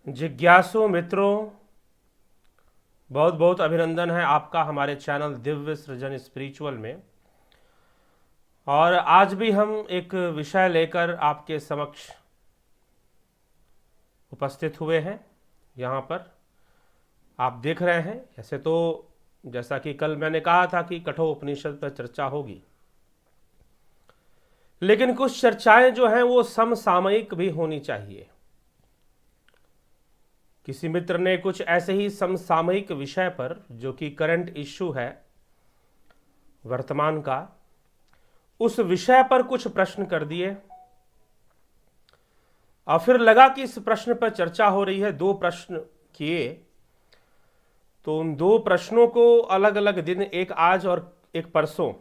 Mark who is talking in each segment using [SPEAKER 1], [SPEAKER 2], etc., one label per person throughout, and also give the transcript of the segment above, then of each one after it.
[SPEAKER 1] जिज्ञासु मित्रों, बहुत बहुत अभिनंदन है आपका हमारे चैनल दिव्य सृजन स्पिरिचुअल में। और आज भी हम एक विषय लेकर आपके समक्ष उपस्थित हुए हैं। यहाँ पर आप देख रहे हैं, ऐसे तो जैसा कि कल मैंने कहा था कि कठोपनिषद पर चर्चा होगी, लेकिन कुछ चर्चाएं जो हैं वो समसामयिक भी होनी चाहिए। किसी मित्र ने कुछ ऐसे ही समसामयिक विषय पर, जो कि करंट इश्यू है वर्तमान का, उस विषय पर कुछ प्रश्न कर दिए और फिर लगा कि इस प्रश्न पर चर्चा हो रही है। दो प्रश्न किए, तो उन दो प्रश्नों को अलग अलग दिन, एक आज और एक परसों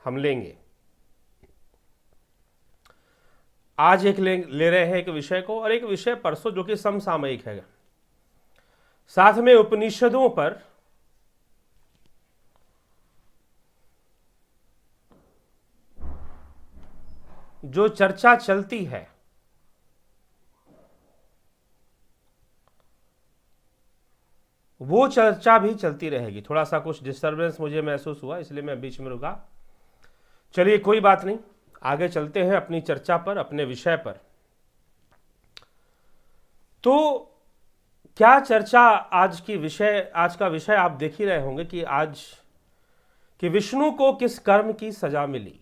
[SPEAKER 1] हम लेंगे। आज एक ले रहे हैं एक विषय को, और एक विषय परसों जो कि समसामयिक है। साथ में उपनिषदों पर जो चर्चा चलती है वो चर्चा भी चलती रहेगी। थोड़ा सा कुछ डिस्टरबेंस मुझे महसूस हुआ, इसलिए मैं बीच में रुका। चलिए कोई बात नहीं, आगे चलते हैं अपनी चर्चा पर, अपने विषय पर। तो क्या चर्चा आज का विषय आप देख ही रहे होंगे कि आज कि विष्णु को किस कर्म की सजा मिली।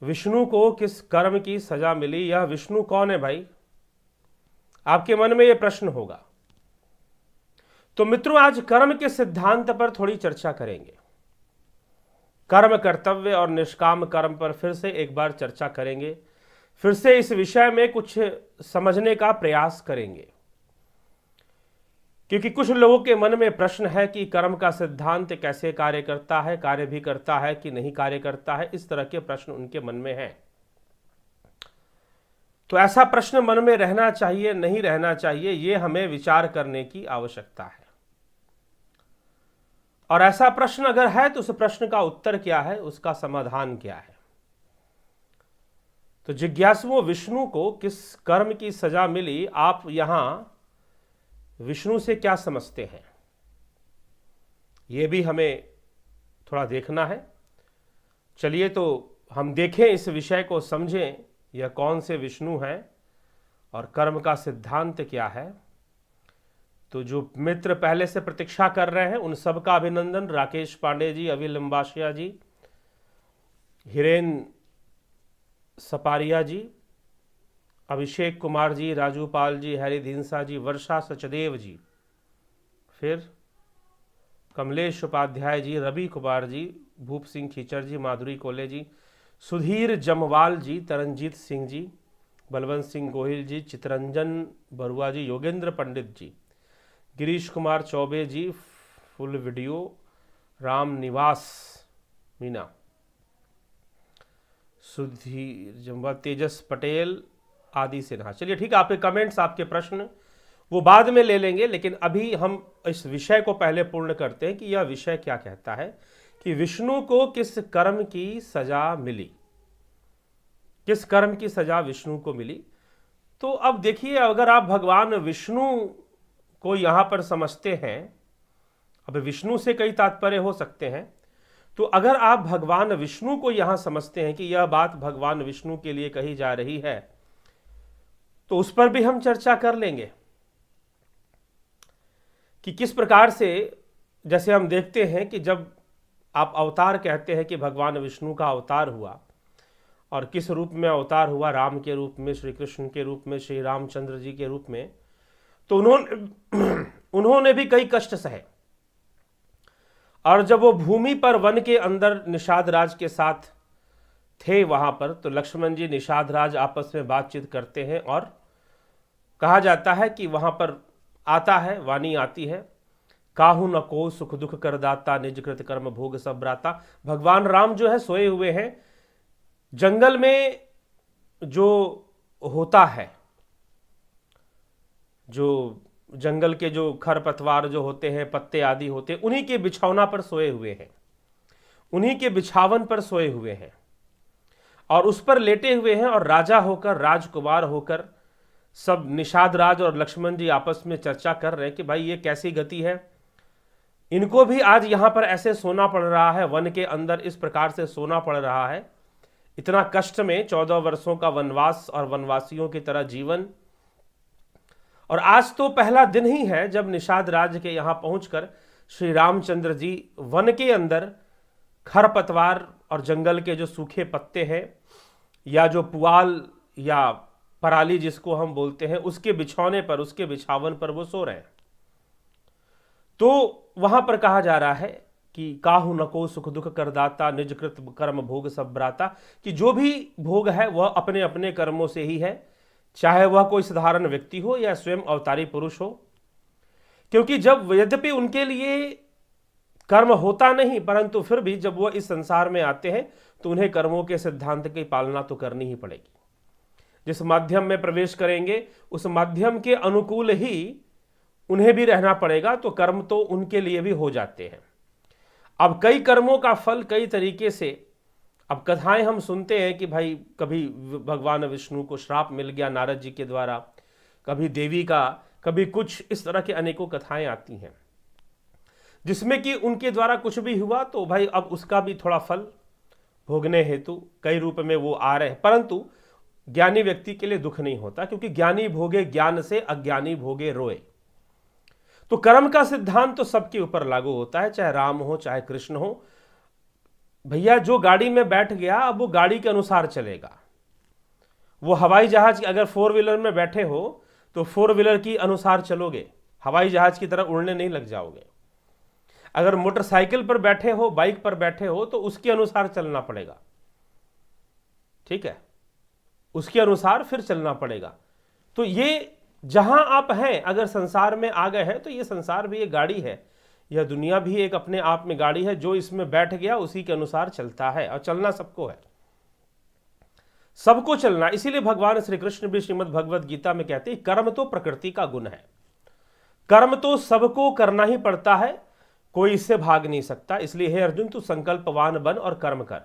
[SPEAKER 1] विष्णु को किस कर्म की सजा मिली, यह विष्णु कौन है भाई? आपके मन में यह प्रश्न होगा। तो मित्रों, आज कर्म के सिद्धांत पर थोड़ी चर्चा करेंगे। कर्म कर्तव्य और निष्काम कर्म पर फिर से एक बार चर्चा करेंगे। फिर से इस विषय में कुछ समझने का प्रयास करेंगे, क्योंकि कुछ लोगों के मन में प्रश्न है कि कर्म का सिद्धांत कैसे कार्य करता है, कार्य भी करता है कि नहीं कार्य करता है। इस तरह के प्रश्न उनके मन में हैं। तो ऐसा प्रश्न मन में रहना चाहिए, नहीं रहना चाहिए, ये हमें विचार करने की आवश्यकता है। और ऐसा प्रश्न अगर है तो उस प्रश्न का उत्तर क्या है, उसका समाधान क्या है। तो जिज्ञासुओं, विष्णु को किस कर्म की सजा मिली, आप यहां विष्णु से क्या समझते हैं, यह भी हमें थोड़ा देखना है। चलिए तो हम देखें, इस विषय को समझें, यह कौन से विष्णु हैं और कर्म का सिद्धांत क्या है। तो जो मित्र पहले से प्रतीक्षा कर रहे हैं उन सब का अभिनंदन। राकेश पांडे जी, अभी लिम्बाशिया जी, हिरेन सपारिया जी, अभिषेक कुमार जी, राजू पाल जी, हैरी धिंसा जी, वर्षा सचदेव जी, फिर कमलेश उपाध्याय जी, रवि कुमार जी, भूप सिंह खीचर जी, माधुरी कोले जी, सुधीर जमवाल जी, तरनजीत सिंह जी, बलवंत सिंह गोहिल जी, चितरंजन बरुआ जी, योगेंद्र पंडित जी, गिरीश कुमार चौबे जी, फुल वीडियो, राम निवास मीना, सुधीर जम्वा, तेजस पटेल, आदि सिन्हा। चलिए ठीक है, आपके कमेंट्स, आपके प्रश्न वो बाद में ले लेंगे, लेकिन अभी हम इस विषय को पहले पूर्ण करते हैं कि यह विषय क्या कहता है कि विष्णु को किस कर्म की सजा मिली, किस कर्म की सजा विष्णु को मिली। तो अब देखिए, अगर आप भगवान विष्णु को यहां पर समझते हैं, अब विष्णु से कई तात्पर्य हो सकते हैं, तो अगर आप भगवान विष्णु को यहां समझते हैं कि यह बात भगवान विष्णु के लिए कही जा रही है, तो उस पर भी हम चर्चा कर लेंगे कि किस प्रकार से, जैसे हम देखते हैं कि जब आप अवतार कहते हैं कि भगवान विष्णु का अवतार हुआ, और किस रूप में अवतार हुआ, राम के रूप में, श्री कृष्ण के रूप में, श्री रामचंद्र जी के रूप में, तो उन्होंने भी कई कष्ट सहे। और जब वो भूमि पर वन के अंदर निषाद राज के साथ थे वहां पर, तो लक्ष्मण जी निषाद राज आपस में बातचीत करते हैं, और कहा जाता है कि वहां पर आता है, वाणी आती है, काहू न को सुख दुख कर दाता, निज कृत कर्म भोग सब ब्राता। भगवान राम जो है सोए हुए हैं जंगल में। जो होता है, जो जंगल के जो खरपतवार जो होते हैं, पत्ते आदि होते हैं, उन्हीं के बिछौना पर सोए हुए हैं, उन्हीं के बिछावन पर सोए हुए हैं, और उस पर लेटे हुए हैं, और राजा होकर, राजकुमार होकर सब निषाद राज और लक्ष्मण जी आपस में चर्चा कर रहे हैं कि भाई ये कैसी गति है, इनको भी आज यहां पर ऐसे सोना पड़ रहा है, वन के अंदर इस प्रकार से सोना पड़ रहा है, इतना कष्ट में 14 वर्षों का वनवास और वनवासियों की तरह जीवन। और आज तो पहला दिन ही है जब निषाद राज के यहां पहुंचकर श्री रामचंद्र जी वन के अंदर खरपतवार और जंगल के जो सूखे पत्ते हैं या जो पुआल या पराली जिसको हम बोलते हैं, उसके बिछौने पर, उसके बिछावन पर वो सो रहे हैं। तो वहां पर कहा जा रहा है कि काहू नको सुख दुख करदाता, निज कृत कर्म भोग सब ब्राता, कि जो भी भोग है वह अपने अपने कर्मों से ही है, चाहे वह कोई साधारण व्यक्ति हो या स्वयं अवतारी पुरुष हो। क्योंकि जब यद्यपि उनके लिए कर्म होता नहीं, परंतु फिर भी जब वह इस संसार में आते हैं तो उन्हें कर्मों के सिद्धांत की पालना तो करनी ही पड़ेगी। जिस माध्यम में प्रवेश करेंगे उस माध्यम के अनुकूल ही उन्हें भी रहना पड़ेगा, तो कर्म तो उनके लिए भी हो जाते हैं। अब कई कर्मों का फल कई तरीके से, अब कथाएं हम सुनते हैं कि भाई कभी भगवान विष्णु को श्राप मिल गया नारद जी के द्वारा, कभी देवी का, कभी कुछ, इस तरह की अनेकों कथाएं आती हैं जिसमें कि उनके द्वारा कुछ भी हुआ तो भाई अब उसका भी थोड़ा फल भोगने हेतु कई रूप में वो आ रहे हैं। परंतु ज्ञानी व्यक्ति के लिए दुख नहीं होता, क्योंकि ज्ञानी भोगे ज्ञान से, अज्ञानी भोगे रोए। तो कर्म का सिद्धांत तो सबके ऊपर लागू होता है, चाहे राम हो चाहे कृष्ण हो। भैया जो गाड़ी में बैठ गया अब वो गाड़ी के अनुसार चलेगा। वो हवाई जहाज, अगर 4 व्हीलर में बैठे हो तो 4 व्हीलर की अनुसार चलोगे, हवाई जहाज की तरह उड़ने नहीं लग जाओगे। अगर मोटरसाइकिल पर बैठे हो, बाइक पर बैठे हो, तो उसके अनुसार चलना पड़ेगा, ठीक है, उसके अनुसार फिर चलना पड़ेगा। तो ये जहां आप हैं, अगर संसार में आ गए हैं तो ये संसार भी एक गाड़ी है, यह दुनिया भी एक अपने आप में गाड़ी है। जो इसमें बैठ गया उसी के अनुसार चलता है, और चलना सबको है, सबको चलना। इसीलिए भगवान श्री कृष्ण भी श्रीमद् भगवद गीता में कहते हैं कर्म तो प्रकृति का गुण है, कर्म तो सबको करना ही पड़ता है, कोई इससे भाग नहीं सकता। इसलिए हे अर्जुन तू संकल्पवान बन और कर्म कर।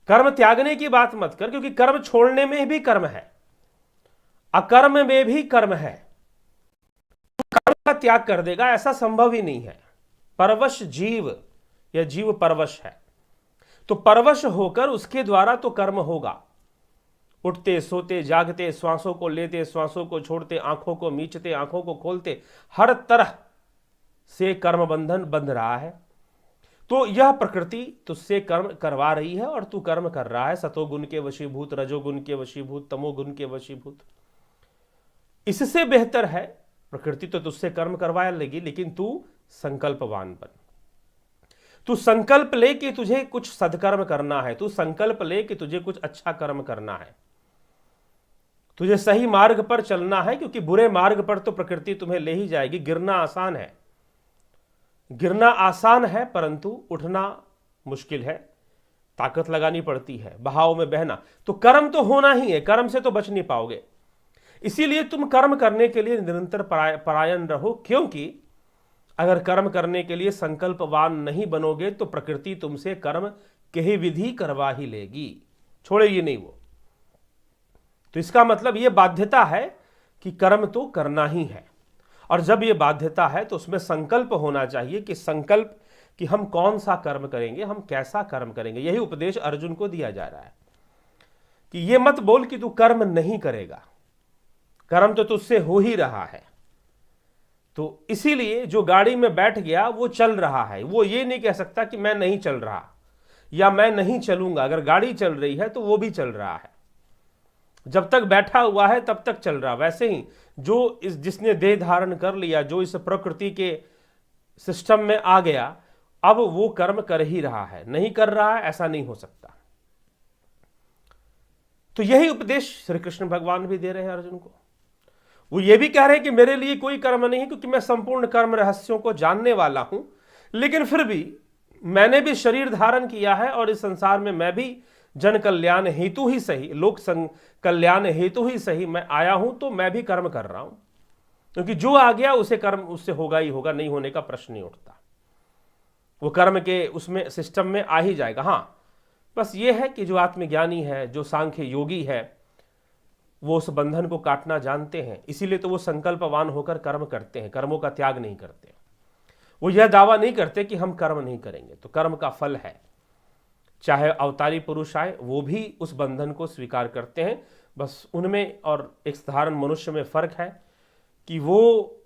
[SPEAKER 1] कर्म त्यागने की बात मत कर, क्योंकि कर्म छोड़ने में भी कर्म है, अकर्म में भी कर्म है। कर्म का त्याग कर देगा ऐसा संभव ही नहीं है। परवश जीव या जीव परवश है, तो परवश होकर उसके द्वारा तो कर्म होगा। उठते सोते जागते, श्वासों को लेते श्वासों को छोड़ते, आंखों को मीचते आंखों को खोलते, हर तरह से कर्म बंधन बंध रहा है। तो यह प्रकृति तुझसे कर्म करवा रही है और तू कर्म कर रहा है, सतोगुण के वशीभूत, रजोगुण के वशीभूत, तमोगुण के वशीभूत। इससे बेहतर है, प्रकृति तो तुझसे कर्म करवाया लेगी, लेकिन तू संकल्पवान बन। तू संकल्प ले कि तुझे कुछ सदकर्म करना है, तू संकल्प ले कि तुझे कुछ अच्छा कर्म करना है, तुझे सही मार्ग पर चलना है। क्योंकि बुरे मार्ग पर तो प्रकृति तुम्हें ले ही जाएगी। गिरना आसान है, गिरना आसान है, परंतु उठना मुश्किल है, ताकत लगानी पड़ती है, बहाव में बहना। तो कर्म तो होना ही है, कर्म से तो बच नहीं पाओगे। इसीलिए तुम कर्म करने के लिए निरंतर परायण रहो, क्योंकि अगर कर्म करने के लिए संकल्पवान नहीं बनोगे तो प्रकृति तुमसे कर्म के ही विधि करवा ही लेगी, छोड़ेगी नहीं वो। तो इसका मतलब ये बाध्यता है कि कर्म तो करना ही है, और जब ये बाध्यता है तो उसमें संकल्प होना चाहिए कि संकल्प कि हम कौन सा कर्म करेंगे, हम कैसा कर्म करेंगे। यही उपदेश अर्जुन को दिया जा रहा है कि ये मत बोल कि तू कर्म नहीं करेगा, कर्म तो तुझसे हो ही रहा है। तो इसीलिए जो गाड़ी में बैठ गया वो चल रहा है, वो ये नहीं कह सकता कि मैं नहीं चल रहा या मैं नहीं चलूंगा। अगर गाड़ी चल रही है तो वो भी चल रहा है, जब तक बैठा हुआ है तब तक चल रहा। वैसे ही जो जिसने देह धारण कर लिया, जो इस प्रकृति के सिस्टम में आ गया, अब वो कर्म कर ही रहा है, नहीं कर रहा है ऐसा नहीं हो सकता। तो यही उपदेश श्री कृष्ण भगवान भी दे रहे हैं अर्जुन को। वो ये भी कह रहे हैं कि मेरे लिए कोई कर्म नहीं है, क्योंकि मैं संपूर्ण कर्म रहस्यों को जानने वाला हूं, लेकिन फिर भी मैंने भी शरीर धारण किया है और इस संसार में मैं भी जन कल्याण हेतु ही सही, लोक कल्याण हेतु ही सही मैं आया हूं, तो मैं भी कर्म कर रहा हूं। क्योंकि जो आ गया उसे कर्म उससे होगा ही होगा, नहीं होने का प्रश्न नहीं उठता, वो कर्म के उसमें सिस्टम में आ ही जाएगा। हाँ, बस ये है कि जो आत्मज्ञानी है, जो सांख्य योगी है, वो उस बंधन को काटना जानते हैं, इसीलिए तो वो संकल्पवान होकर कर्म करते हैं, कर्मों का त्याग नहीं करते। वो यह दावा नहीं करते कि हम कर्म नहीं करेंगे, तो कर्म का फल है। चाहे अवतारी पुरुष आए वो भी उस बंधन को स्वीकार करते हैं, बस उनमें और एक साधारण मनुष्य में फर्क है कि वो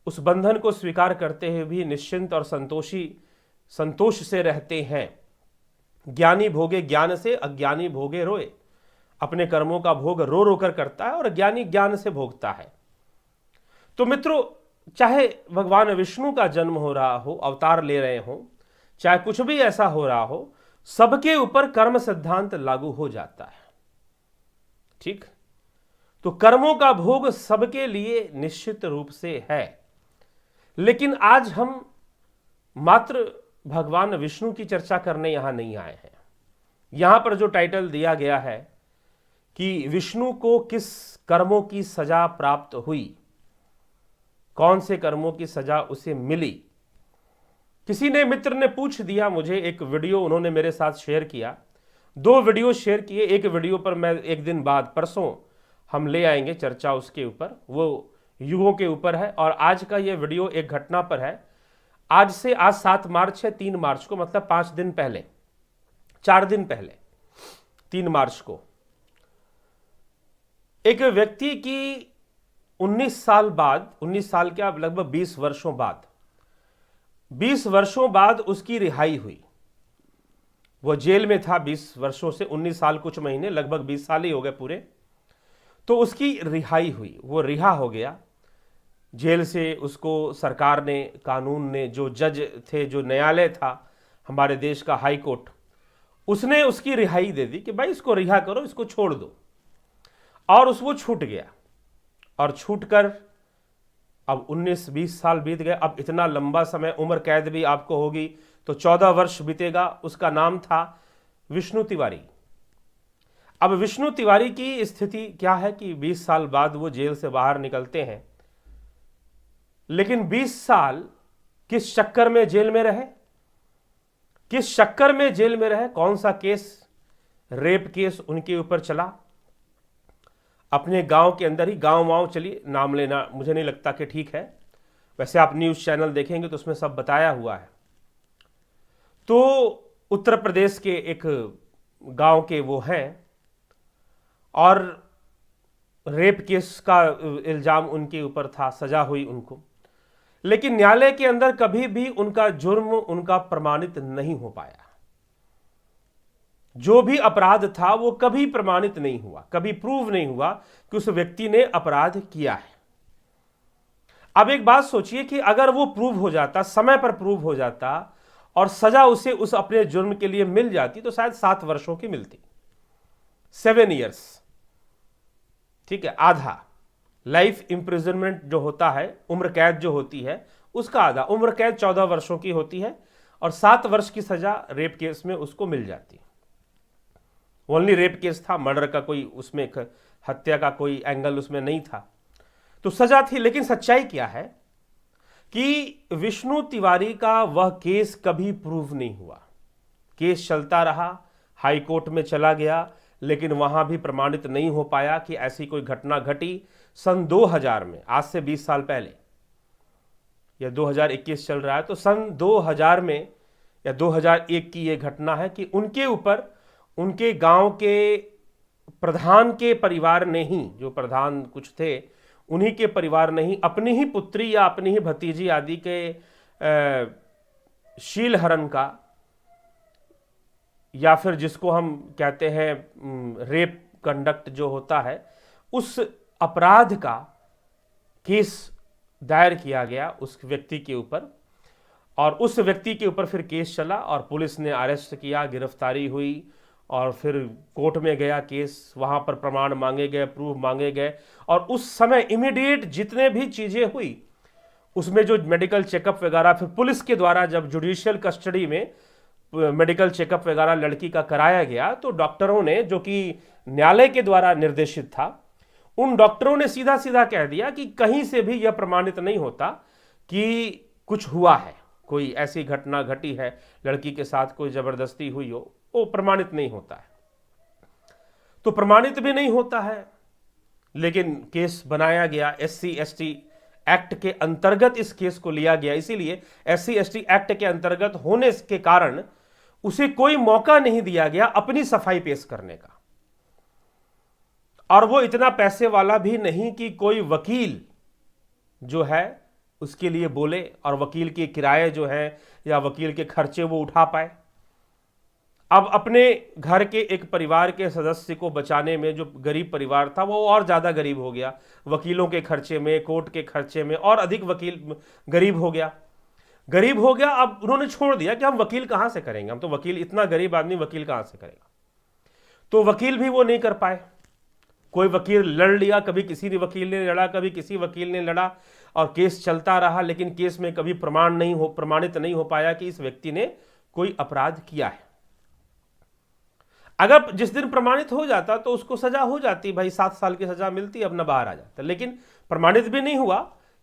[SPEAKER 1] उस बंधन को स्वीकार करते हुए भी निश्चिंत और संतोष से रहते हैं। ज्ञानी भोगे ज्ञान से, अज्ञानी भोगे रोए। अपने कर्मों का भोग रो रो कर करता है और ज्ञानी ज्ञान से भोगता है। तो मित्रों, चाहे भगवान विष्णु का जन्म हो रहा हो, अवतार ले रहे हो, चाहे कुछ भी ऐसा हो रहा हो, सबके ऊपर कर्म सिद्धांत लागू हो जाता है। ठीक, तो कर्मों का भोग सबके लिए निश्चित रूप से है। लेकिन आज हम मात्र भगवान विष्णु की चर्चा करने यहां नहीं आए हैं। यहां पर जो टाइटल दिया गया है कि विष्णु को किस कर्मों की सजा प्राप्त हुई, कौन से कर्मों की सजा उसे मिली। किसी ने, मित्र ने पूछ दिया मुझे, एक वीडियो उन्होंने मेरे साथ शेयर किया, 2 वीडियो शेयर किए। एक वीडियो पर मैं एक दिन बाद, परसों हम ले आएंगे चर्चा उसके ऊपर, वो युगों के ऊपर है। और आज का ये वीडियो एक घटना पर है। आज 7 मार्च है, 3 मार्च को, मतलब 5 दिन पहले, 4 दिन पहले, 3 मार्च को एक व्यक्ति की 19 साल बाद, 19 साल के अब लगभग 20 वर्षों बाद, 20 वर्षों बाद उसकी रिहाई हुई। वो जेल में था 20 वर्षों से, 19 साल कुछ महीने, लगभग 20 साल ही हो गए पूरे। तो उसकी रिहाई हुई, वो रिहा हो गया जेल से। उसको सरकार ने, कानून ने, जो जज थे, जो न्यायालय था हमारे देश का, हाई कोर्ट, उसने उसकी रिहाई दे दी कि भाई इसको रिहा करो, इसको छोड़ दो। और वो छूट गया। और छूटकर अब 19-20 साल बीत गए। अब इतना लंबा समय, उम्र कैद भी आपको होगी तो 14 वर्ष बीतेगा। उसका नाम था विष्णु तिवारी। अब विष्णु तिवारी की स्थिति क्या है कि 20 साल बाद वो जेल से बाहर निकलते हैं। लेकिन 20 साल किस चक्कर में जेल में रहे, किस चक्कर में जेल में रहे, कौन सा केस, रेप केस उनके ऊपर चला। अपने गांव के अंदर ही, गांव चलिए नाम लेना मुझे नहीं लगता कि ठीक है, वैसे आप न्यूज़ चैनल देखेंगे तो उसमें सब बताया हुआ है। तो उत्तर प्रदेश के एक गांव के वो हैं और रेप केस का इल्ज़ाम उनके ऊपर था, सजा हुई उनको। लेकिन न्यायालय के अंदर कभी भी उनका जुर्म उनका प्रमाणित नहीं हो पाया। जो भी अपराध था वो कभी प्रमाणित नहीं हुआ, कभी प्रूव नहीं हुआ कि उस व्यक्ति ने अपराध किया है। अब एक बात सोचिए कि अगर वो प्रूव हो जाता, समय पर प्रूव हो जाता और सजा उसे उस अपने जुर्म के लिए मिल जाती, तो शायद 7 वर्षों की मिलती, 7 ईयर्स। ठीक है, आधा लाइफ इंप्रिजनमेंट जो होता है, उम्र कैद जो होती है, उसका आधा, उम्र कैद 14 वर्षों की होती है और 7 वर्ष की सजा रेप केस में उसको मिल जाती। ओनली रेप केस था, मर्डर का कोई उसमें, हत्या का कोई एंगल उसमें नहीं था, तो सजा थी। लेकिन सच्चाई क्या है कि विष्णु तिवारी का वह केस कभी प्रूव नहीं हुआ। केस चलता रहा, हाई कोर्ट में चला गया, लेकिन वहां भी प्रमाणित नहीं हो पाया कि ऐसी कोई घटना घटी। सन 2000 में, आज से 20 साल पहले, या 2021 चल रहा है, तो सन 2000 में या 2001 की यह घटना है कि उनके ऊपर, उनके गांव के प्रधान के परिवार ने ही, जो प्रधान कुछ थे उन्हीं के परिवार ने ही अपनी ही पुत्री या अपनी ही भतीजी आदि के शील हरण का, या फिर जिसको हम कहते हैं रेप कंडक्ट जो होता है, उस अपराध का केस दायर किया गया उस व्यक्ति के ऊपर। और उस व्यक्ति के ऊपर फिर केस चला और पुलिस ने अरेस्ट किया, गिरफ्तारी हुई और फिर कोर्ट में गया केस, वहां पर प्रमाण मांगे गए, प्रूफ मांगे गए। और उस समय इमीडिएट जितने भी चीजें हुई उसमें, जो मेडिकल चेकअप वगैरह, फिर पुलिस के द्वारा जब जुडिशियल कस्टडी में मेडिकल चेकअप वगैरह लड़की का कराया गया, तो डॉक्टरों ने, जो कि न्यायालय के द्वारा निर्देशित था, उन डॉक्टरों ने सीधा सीधा कह दिया कि कहीं से भी यह प्रमाणित नहीं होता कि कुछ हुआ है, कोई ऐसी घटना घटी है, लड़की के साथ कोई जबरदस्ती हुई हो, वो प्रमाणित नहीं होता है। तो प्रमाणित भी नहीं होता है लेकिन केस बनाया गया, SC/ST एक्ट के अंतर्गत इस केस को लिया गया। इसीलिए SC/ST एक्ट के अंतर्गत होने के कारण उसे कोई मौका नहीं दिया गया अपनी सफाई पेश करने का, और वो इतना पैसे वाला भी नहीं कि कोई वकील जो है उसके लिए बोले और वकील के किराए जो है या वकील के खर्चे वो उठा पाए। अब अपने घर के एक परिवार के सदस्य को बचाने में, जो गरीब परिवार था वो और ज़्यादा गरीब हो गया, वकीलों के खर्चे में, कोर्ट के खर्चे में और अधिक वकील गरीब हो गया। अब उन्होंने छोड़ दिया कि हम वकील कहाँ से करेंगे, हम तो वकील, इतना गरीब आदमी वकील कहाँ से करेगा। तो वकील भी वो नहीं कर पाए। कोई वकील लड़ लिया, कभी किसी वकील ने लड़ा, कभी किसी वकील ने लड़ा, और केस चलता रहा, लेकिन केस में कभी प्रमाणित नहीं हो पाया कि इस व्यक्ति ने कोई अपराध किया है। अगर जिस दिन प्रमाणित हो जाता तो उसको सजा हो जाती, भाई 7 साल की सजा मिलती, अपना बाहर आ जाता। लेकिन प्रमाणित भी नहीं हुआ,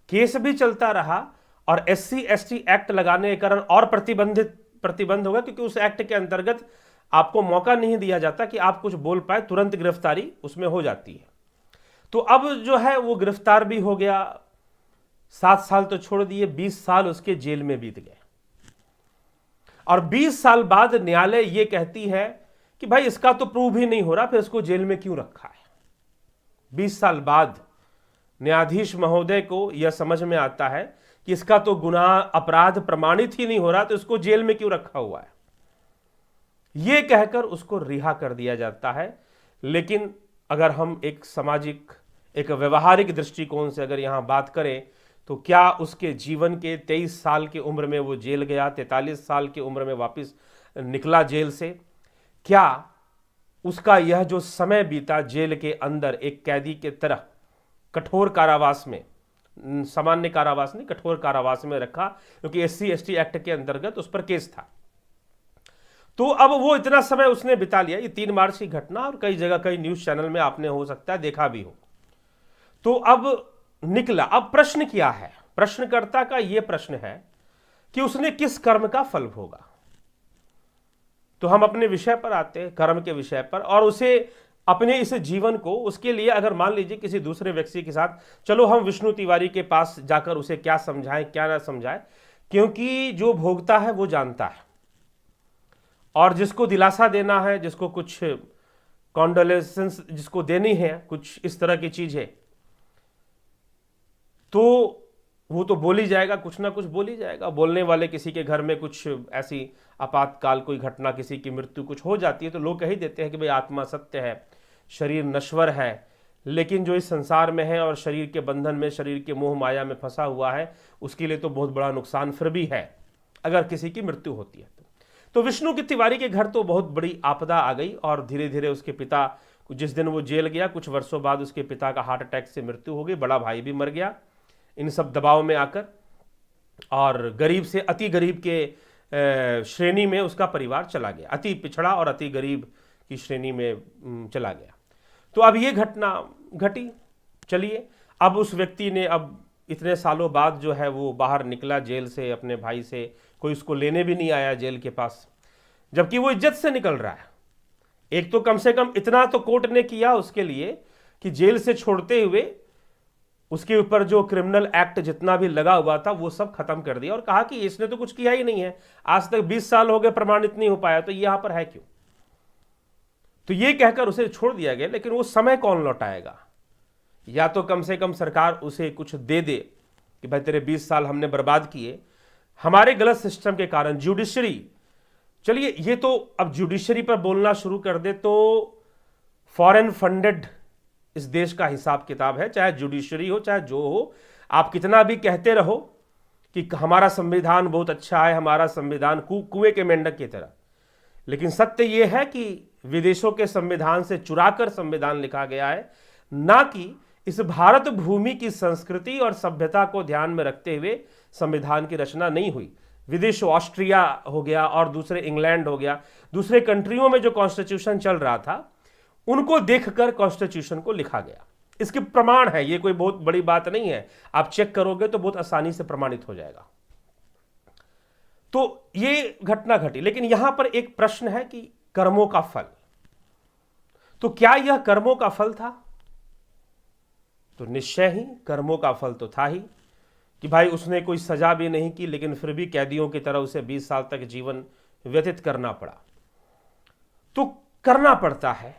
[SPEAKER 1] केस भी चलता रहा, और SC/ST एक्ट लगाने के कारण और प्रतिबंध होगा, क्योंकि उस एक्ट के अंतर्गत आपको मौका नहीं दिया जाता कि आप कुछ बोल पाए, तुरंत गिरफ्तारी उसमें हो जाती है। तो अब जो है वो गिरफ्तार भी हो गया, 7 साल तो छोड़ दिए, 20 साल उसके जेल में बीत गए। और 20 साल बाद न्यायालय ये कहती है कि भाई इसका तो प्रूव ही नहीं हो रहा, फिर इसको जेल में क्यों रखा है। 20 साल बाद न्यायाधीश महोदय को यह समझ में आता है कि इसका तो गुनाह, अपराध प्रमाणित ही नहीं हो रहा, तो इसको जेल में क्यों रखा हुआ है। यह कहकर उसको रिहा कर दिया जाता है। लेकिन अगर हम एक सामाजिक, एक व्यवहारिक दृष्टिकोण से अगर यहां बात करें, तो क्या उसके जीवन के 23 साल की उम्र में वो जेल गया, 43 साल की उम्र में वापस निकला जेल से, क्या उसका यह जो समय बीता जेल के अंदर एक कैदी के तरह कठोर कारावास में, सामान्य कारावास नहीं, कठोर कारावास में रखा, क्योंकि SC/ST एक्ट के अंतर्गत उस पर केस था। तो अब वो इतना समय उसने बिता लिया। ये 3 मार्च की घटना, और कई जगह कई न्यूज चैनल में आपने हो सकता है देखा भी हो। तो अब निकला, अब प्रश्न क्या है, प्रश्नकर्ता का यह प्रश्न है कि उसने किस कर्म का फल भोगा। तो हम अपने विषय पर आते हैं, कर्म के विषय पर, और उसे अपने इस जीवन को, उसके लिए अगर मान लीजिए किसी दूसरे व्यक्ति के साथ, चलो हम विष्णु तिवारी के पास जाकर उसे क्या समझाएं क्या ना समझाएं, क्योंकि जो भोगता है वो जानता है, और जिसको दिलासा देना है, जिसको कुछ कॉन्डोलेंसेंस जिसको देनी है, कुछ इस तरह की चीज है, तो वो तो बोल ही जाएगा, कुछ ना कुछ बोल ही जाएगा। बोलने वाले, किसी के घर में कुछ ऐसी आपातकाल कोई घटना, किसी की मृत्यु कुछ हो जाती है, तो लोग कह ही देते हैं कि भाई आत्मा सत्य है, शरीर नश्वर है, लेकिन जो इस संसार में है और शरीर के बंधन में, शरीर के मोह माया में फंसा हुआ है, उसके लिए तो बहुत बड़ा नुकसान फिर भी है अगर किसी की मृत्यु होती है। तो विष्णु की तिवारी के घर तो बहुत बड़ी आपदा आ गई, और धीरे धीरे उसके पिता, जिस दिन वो जेल गया कुछ वर्षों बाद उसके पिता का हार्ट अटैक से मृत्यु हो गई, बड़ा भाई भी मर गया इन सब दबाव में आकर, और गरीब से अति गरीब के श्रेणी में उसका परिवार चला गया, अति पिछड़ा और अति गरीब की श्रेणी में चला गया। तो अब ये घटना घटी। चलिए, अब उस व्यक्ति ने, अब इतने सालों बाद जो है वो बाहर निकला जेल से अपने भाई से, कोई उसको लेने भी नहीं आया जेल के पास, जबकि वो इज्जत से निकल रहा है। एक तो कम से कम इतना तो कोर्ट ने किया उसके लिए कि जेल से छोड़ते हुए उसके ऊपर जो क्रिमिनल एक्ट जितना भी लगा हुआ था वो सब खत्म कर दिया, और कहा कि इसने तो कुछ किया ही नहीं है, आज तक 20 साल हो गए प्रमाणित नहीं हो पाया, तो यहां पर है क्यों। तो ये कहकर उसे छोड़ दिया गया। लेकिन वो समय कौन लौटाएगा। या तो कम से कम सरकार उसे कुछ दे दे कि भाई तेरे 20 साल हमने बर्बाद किए हमारे गलत सिस्टम के कारण। जुडिशरी, चलिए ये तो अब जुडिशरी पर बोलना शुरू कर दे तो फॉरेन फंडेड इस देश का हिसाब किताब है, चाहे जुडिशरी हो चाहे जो हो। आप कितना भी कहते रहो कि हमारा संविधान बहुत अच्छा है, हमारा संविधान कुएं के मेंढक की तरह, लेकिन सत्य यह है कि विदेशों के संविधान से चुराकर संविधान लिखा गया है, ना कि इस भारत भूमि की संस्कृति और सभ्यता को ध्यान में रखते हुए संविधान की रचना नहीं हुई। विदेशों, ऑस्ट्रिया हो गया और दूसरे इंग्लैंड हो गया, दूसरे कंट्रियों में जो कॉन्स्टिट्यूशन चल रहा था उनको देखकर कॉन्स्टिट्यूशन को लिखा गया। इसके प्रमाण है, ये कोई बहुत बड़ी बात नहीं है, आप चेक करोगे तो बहुत आसानी से प्रमाणित हो जाएगा। तो ये घटना घटी। लेकिन यहां पर एक प्रश्न है कि कर्मों का फल, तो क्या यह कर्मों का फल था? तो निश्चय ही कर्मों का फल तो था ही कि भाई उसने कोई सजा भी नहीं की, लेकिन फिर भी कैदियों की तरह उसे 20 साल तक जीवन व्यतीत करना पड़ा। तो करना पड़ता है,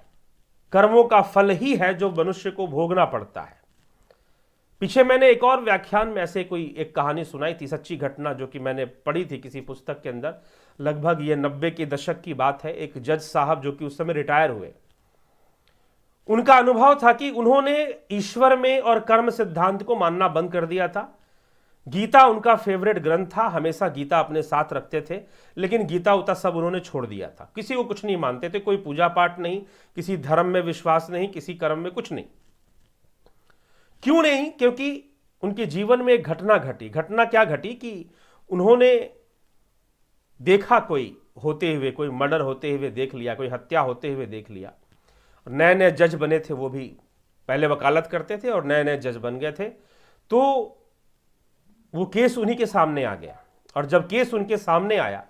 [SPEAKER 1] कर्मों का फल ही है जो मनुष्य को भोगना पड़ता है। पीछे मैंने एक और व्याख्यान में ऐसे कोई एक कहानी सुनाई थी, सच्ची घटना, जो कि मैंने पढ़ी थी किसी पुस्तक के अंदर। लगभग ये 90 के दशक की बात है। एक जज साहब जो कि उस समय रिटायर हुए, उनका अनुभव था कि उन्होंने ईश्वर में और कर्म सिद्धांत को मानना बंद कर दिया था। गीता उनका फेवरेट ग्रंथ था, हमेशा गीता अपने साथ रखते थे, लेकिन गीता उता सब उन्होंने छोड़ दिया था। किसी को कुछ नहीं मानते थे, कोई पूजा पाठ नहीं, किसी धर्म में विश्वास नहीं, किसी कर्म में कुछ नहीं। क्यों नहीं? क्योंकि उनके जीवन में एक घटना घटी। घटना क्या घटी कि उन्होंने देखा कोई होते हुए, कोई मर्डर होते हुए देख लिया, कोई हत्या होते हुए देख लिया। नए नए जज बने थे, वो भी पहले वकालत करते थे और नए नए जज बन गए थे। तो वो केस उन्हीं के सामने आ गया, और जब केस उनके सामने आया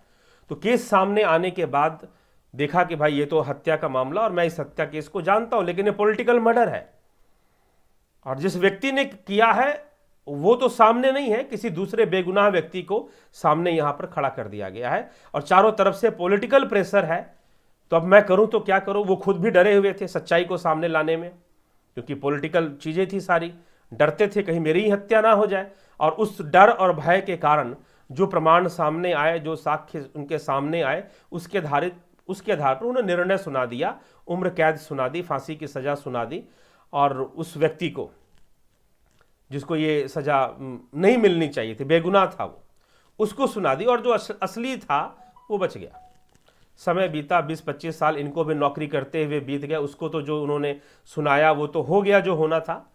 [SPEAKER 1] तो केस सामने आने के बाद देखा कि भाई ये तो हत्या का मामला, और मैं इस हत्या केस को जानता हूं, लेकिन ये पॉलिटिकल मर्डर है, और जिस व्यक्ति ने किया है वो तो सामने नहीं है, किसी दूसरे बेगुनाह व्यक्ति को सामने यहां पर खड़ा कर दिया गया है, और चारों तरफ से पॉलिटिकल प्रेशर है। तो अब मैं करूं तो क्या करूं? वो खुद भी डरे हुए थे सच्चाई को सामने लाने में, क्योंकि पॉलिटिकल चीजें थी सारी। डरते थे कहीं मेरी ही हत्या ना हो जाए, और उस डर और भय के कारण जो प्रमाण सामने आए, जो साक्ष्य उनके सामने आए, उसके आधार पर उन्होंने निर्णय सुना दिया, उम्र कैद सुना दी, फांसी की सजा सुना दी, और उस व्यक्ति को जिसको ये सजा नहीं मिलनी चाहिए थी, बेगुनाह था वो, उसको सुना दी, और जो असली था वो बच गया। समय बीता, 20-25 साल इनको भी नौकरी करते हुए बीत गया। उसको तो जो उन्होंने सुनाया वो तो हो गया जो होना था,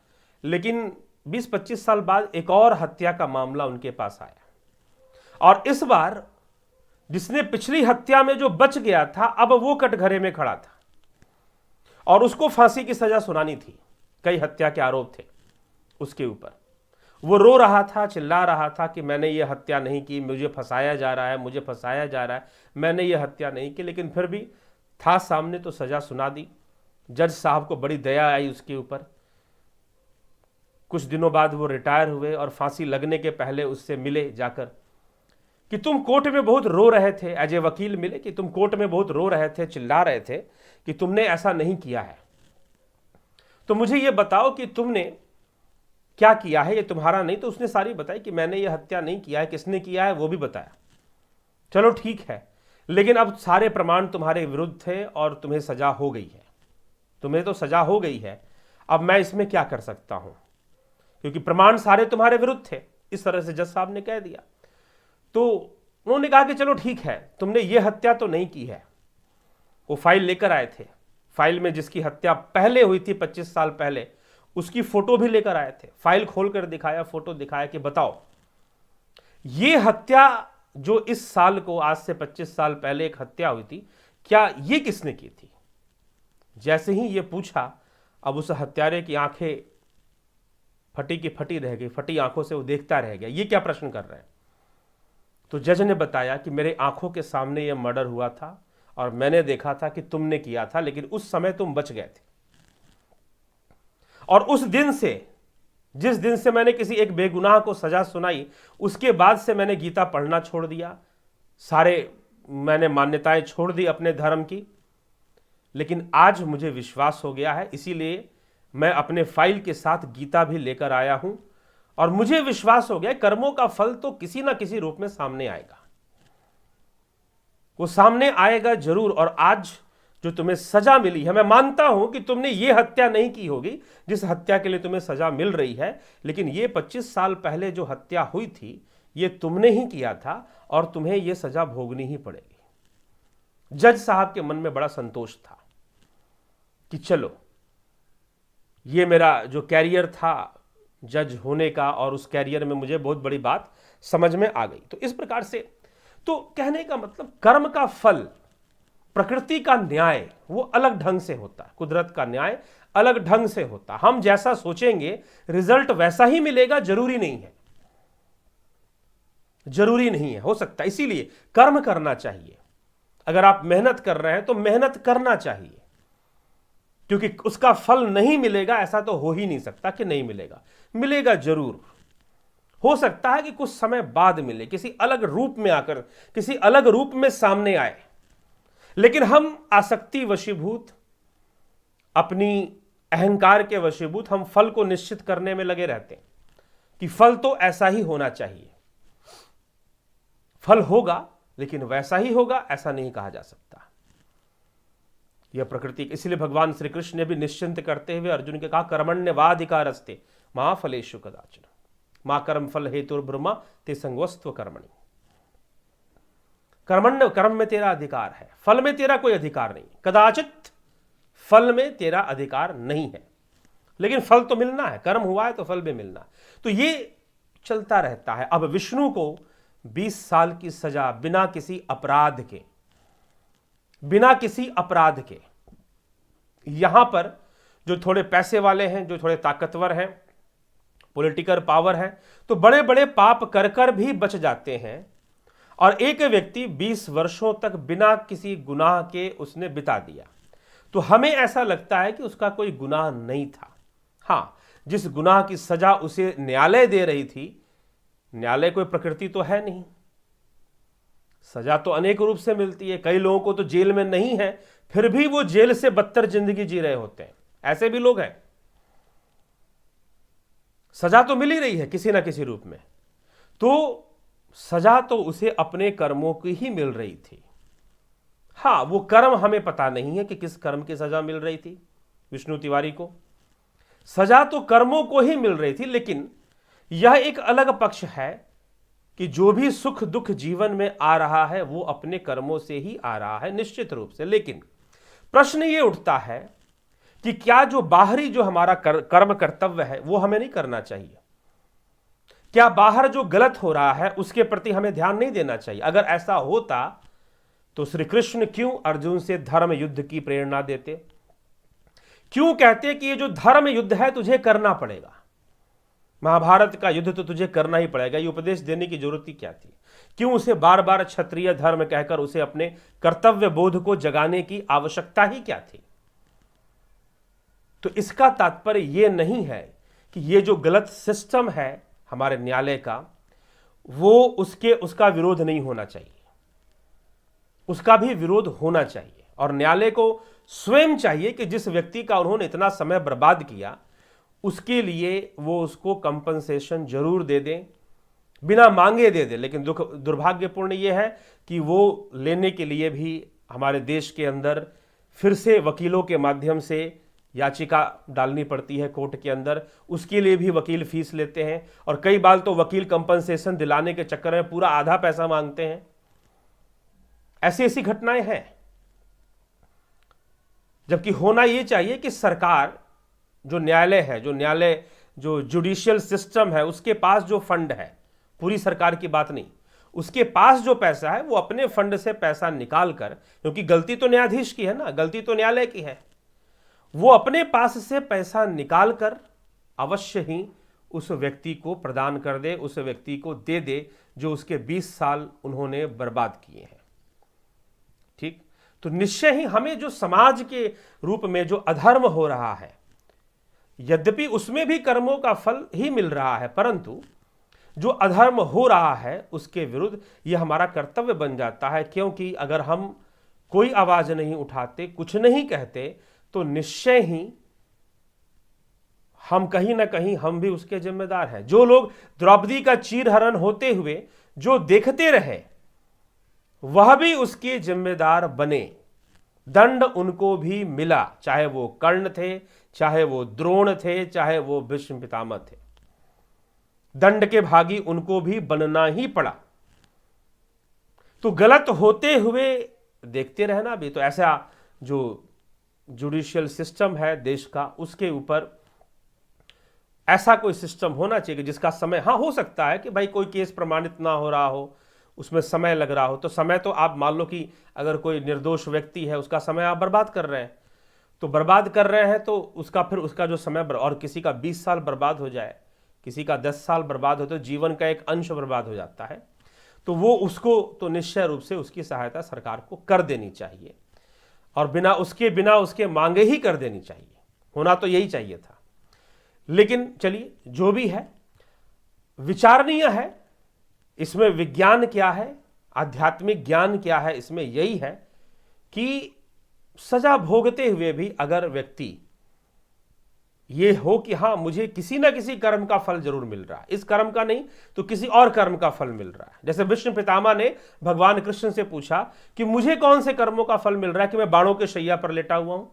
[SPEAKER 1] लेकिन 20-25 साल बाद एक और हत्या का मामला उनके पास आया, और इस बार जिसने पिछली हत्या में जो बच गया था, अब वो कटघरे में खड़ा था, और उसको फांसी की सजा सुनानी थी। कई हत्या के आरोप थे उसके ऊपर। वो रो रहा था, चिल्ला रहा था कि मैंने ये हत्या नहीं की, मुझे फंसाया जा रहा है, मुझे फंसाया जा रहा है, मैंने ये हत्या नहीं की। लेकिन फिर भी था सामने तो सजा सुना दी। जज साहब को बड़ी दया आई उसके ऊपर। कुछ दिनों बाद वो रिटायर हुए, और फांसी लगने के पहले उससे मिले जाकर कि तुम कोर्ट में बहुत रो रहे थे, एज ए वकील मिले, कि तुम कोर्ट में बहुत रो रहे थे, चिल्ला रहे थे कि तुमने ऐसा नहीं किया है, तो मुझे ये बताओ कि तुमने क्या किया है, ये तुम्हारा नहीं। तो उसने सारी बताई कि मैंने ये हत्या नहीं किया है, किसने किया है वो भी बताया। चलो ठीक है, लेकिन अब सारे प्रमाण तुम्हारे विरुद्ध थे और तुम्हें सजा हो गई है, तुम्हें तो सजा हो गई है, अब मैं इसमें क्या कर सकता हूं, क्योंकि प्रमाण सारे तुम्हारे विरुद्ध थे। इस तरह से जज साहब ने कह दिया। तो उन्होंने कहा कि चलो ठीक है, तुमने ये हत्या तो नहीं की है। वो फाइल लेकर आए थे, फाइल में जिसकी हत्या पहले हुई थी 25 साल पहले, उसकी फोटो भी लेकर आए थे। फाइल खोलकर दिखाया, फोटो दिखाया कि बताओ ये हत्या जो इस साल को, आज से 25 साल पहले एक हत्या हुई थी, क्या ये किसने की थी? जैसे ही ये पूछा, अब उस हत्यारे की आंखें फटी की फटी रह गई, फटी आंखों से वो देखता रह गया, ये क्या प्रश्न कर रहे हैं। तो जज ने बताया कि मेरे आंखों के सामने ये मर्डर हुआ था, और मैंने देखा था कि तुमने किया था, लेकिन उस समय तुम बच गए थे, और उस दिन से, जिस दिन से मैंने किसी एक बेगुनाह को सजा सुनाई, उसके बाद से मैंने गीता पढ़ना छोड़ दिया, सारे मैंने मान्यताएं छोड़ दी अपने धर्म की। लेकिन आज मुझे विश्वास हो गया है, इसीलिए मैं अपने फाइल के साथ गीता भी लेकर आया हूं, और मुझे विश्वास हो गया कर्मों का फल तो किसी ना किसी रूप में सामने आएगा, वो सामने आएगा जरूर। और आज जो तुम्हें सजा मिली है, मैं मानता हूं कि तुमने ये हत्या नहीं की होगी जिस हत्या के लिए तुम्हें सजा मिल रही है, लेकिन ये 25 साल पहले जो हत्या हुई थी ये तुमने ही किया था, और तुम्हें ये सजा भोगनी ही पड़ेगी। जज साहब के मन में बड़ा संतोष था कि चलो, ये मेरा जो कैरियर था जज होने का, और उस कैरियर में मुझे बहुत बड़ी बात समझ में आ गई। तो इस प्रकार से, तो कहने का मतलब, कर्म का फल, प्रकृति का न्याय वो अलग ढंग से होता है, कुदरत का न्याय अलग ढंग से होता है। हम जैसा सोचेंगे रिजल्ट वैसा ही मिलेगा, जरूरी नहीं है, जरूरी नहीं है, हो सकता है। इसीलिए कर्म करना चाहिए। अगर आप मेहनत कर रहे हैं तो मेहनत करना चाहिए, क्योंकि उसका फल नहीं मिलेगा ऐसा तो हो ही नहीं सकता कि नहीं मिलेगा, मिलेगा जरूर। हो सकता है कि कुछ समय बाद मिले, किसी अलग रूप में आकर, किसी अलग रूप में सामने आए, लेकिन हम आसक्ति वशीभूत, अपनी अहंकार के वशीभूत हम फल को निश्चित करने में लगे रहते हैं कि फल तो ऐसा ही होना चाहिए। फल होगा लेकिन वैसा ही होगा ऐसा नहीं कहा जा सकता। यह प्रकृति, इसलिए भगवान श्री कृष्ण ने भी निश्चिंत करते हुए अर्जुन के कहा, कर्मण्यवाधिकारस्ते मां फलेषु कदाचन मां कर्म फल हेतुर्ब्रह्मा ते संगोस्त्व कर्मणि। कर्मण्य, कर्म में तेरा अधिकार है, फल में तेरा कोई अधिकार नहीं। कदाचित फल में तेरा अधिकार नहीं है, लेकिन फल तो मिलना है, कर्म हुआ है तो फल भी मिलना है। तो ये चलता रहता है। अब विष्णु को 20 साल की सजा बिना किसी अपराध के, बिना किसी अपराध के, यहां पर जो थोड़े पैसे वाले हैं, जो थोड़े ताकतवर हैं, पॉलिटिकल पावर है, तो बड़े बड़े पाप कर कर भी बच जाते हैं। और एक व्यक्ति 20 वर्षों तक बिना किसी गुनाह के उसने बिता दिया, तो हमें ऐसा लगता है कि उसका कोई गुनाह नहीं था। हां, जिस गुनाह की सजा उसे न्यायालय दे रही थी, न्यायालय कोई प्रकृति तो है नहीं, सजा तो अनेक रूप से मिलती है। कई लोगों को तो जेल में नहीं है, फिर भी वो जेल से बदतर जिंदगी जी रहे होते हैं, ऐसे भी लोग हैं। सजा तो मिल ही रही है किसी ना किसी रूप में, तो सजा तो उसे अपने कर्मों की ही मिल रही थी। हां, वो कर्म हमें पता नहीं है कि किस कर्म की सजा मिल रही थी विष्णु तिवारी को। सजा तो कर्मों को ही मिल रही थी, लेकिन यह एक अलग पक्ष है कि जो भी सुख दुख जीवन में आ रहा है वो अपने कर्मों से ही आ रहा है निश्चित रूप से। लेकिन प्रश्न ये उठता है कि क्या जो बाहरी जो हमारा कर्म कर्तव्य है वो हमें नहीं करना चाहिए? क्या बाहर जो गलत हो रहा है उसके प्रति हमें ध्यान नहीं देना चाहिए? अगर ऐसा होता तो श्री कृष्ण क्यों अर्जुन से धर्म युद्ध की प्रेरणा देते? क्यों कहते कि ये जो धर्म युद्ध है तुझे करना पड़ेगा, महाभारत का युद्ध तो तुझे करना ही पड़ेगा? ये उपदेश देने की जरूरत ही क्या थी? क्यों उसे बार बार क्षत्रिय धर्म कहकर उसे अपने कर्तव्य बोध को जगाने की आवश्यकता ही क्या थी? तो इसका तात्पर्य यह नहीं है कि ये जो गलत सिस्टम है हमारे न्यायालय का, वो उसका विरोध नहीं होना चाहिए, उसका भी विरोध होना चाहिए। और न्यायालय को स्वयं चाहिए कि जिस व्यक्ति का उन्होंने इतना समय बर्बाद किया उसके लिए वो उसको कंपनसेशन जरूर दे दें, बिना मांगे दे दें। लेकिन दुर्भाग्यपूर्ण ये है कि वो लेने के लिए भी हमारे देश के अंदर फिर से वकीलों के माध्यम से याचिका डालनी पड़ती है कोर्ट के अंदर, उसके लिए भी वकील फीस लेते हैं, और कई बार तो वकील कंपनसेशन दिलाने के चक्कर में पूरा आधा पैसा मांगते हैं। ऐसी ऐसी घटनाएं हैं। जबकि होना यह चाहिए कि सरकार, जो न्यायालय है, जो जुडिशियल सिस्टम है, उसके पास जो फंड है, पूरी सरकार की बात नहीं, उसके पास जो पैसा है वो अपने फंड से पैसा निकाल कर, क्योंकि गलती तो न्यायाधीश की है ना, गलती तो न्यायालय की है, वो अपने पास से पैसा निकाल कर अवश्य ही उस व्यक्ति को प्रदान कर दे, उस व्यक्ति को दे दे जो उसके 20 साल उन्होंने बर्बाद किए हैं। ठीक, तो निश्चय ही हमें जो समाज के रूप में जो अधर्म हो रहा है, यद्यपि उसमें भी कर्मों का फल ही मिल रहा है, परंतु जो अधर्म हो रहा है उसके विरुद्ध यह हमारा कर्तव्य बन जाता है। क्योंकि अगर हम कोई आवाज नहीं उठाते, कुछ नहीं कहते, तो निश्चय ही हम कहीं ना कहीं हम भी उसके जिम्मेदार हैं। जो लोग द्रौपदी का चीरहरण होते हुए जो देखते रहे, वह भी उसके जिम्मेदार बने। दंड उनको भी मिला, चाहे वो कर्ण थे, चाहे वो द्रोण थे, चाहे वो भीष्म पितामह थे। दंड के भागी उनको भी बनना ही पड़ा। तो गलत होते हुए देखते रहना भी, तो ऐसा जो जुडिशियल सिस्टम है देश का, उसके ऊपर ऐसा कोई सिस्टम होना चाहिए कि जिसका समय, हाँ हो सकता है कि भाई कोई केस प्रमाणित ना हो रहा हो, उसमें समय लग रहा हो, तो समय तो आप मान लो कि अगर कोई निर्दोष व्यक्ति है उसका समय आप बर्बाद कर रहे हैं, तो बर्बाद कर रहे हैं तो उसका फिर उसका जो समय, और किसी का 20 साल बर्बाद हो जाए, किसी का 10 साल बर्बाद हो, तो जीवन का एक अंश बर्बाद हो जाता है। तो वो उसको तो निश्चय रूप से उसकी सहायता सरकार को कर देनी चाहिए। और बिना उसके मांगे ही कर देनी चाहिए। होना तो यही चाहिए था। लेकिन चलिए, जो भी है, विचारणीय है। इसमें विज्ञान क्या है, आध्यात्मिक ज्ञान क्या है, इसमें यही है कि सजा भोगते हुए भी अगर व्यक्ति ये हो कि हाँ, मुझे किसी ना किसी कर्म का फल जरूर मिल रहा है, इस कर्म का नहीं तो किसी और कर्म का फल मिल रहा है। जैसे विष्णु पितामह ने भगवान कृष्ण से पूछा कि मुझे कौन से कर्मों का फल मिल रहा है कि मैं बाणों के शैया पर लेटा हुआ हूं,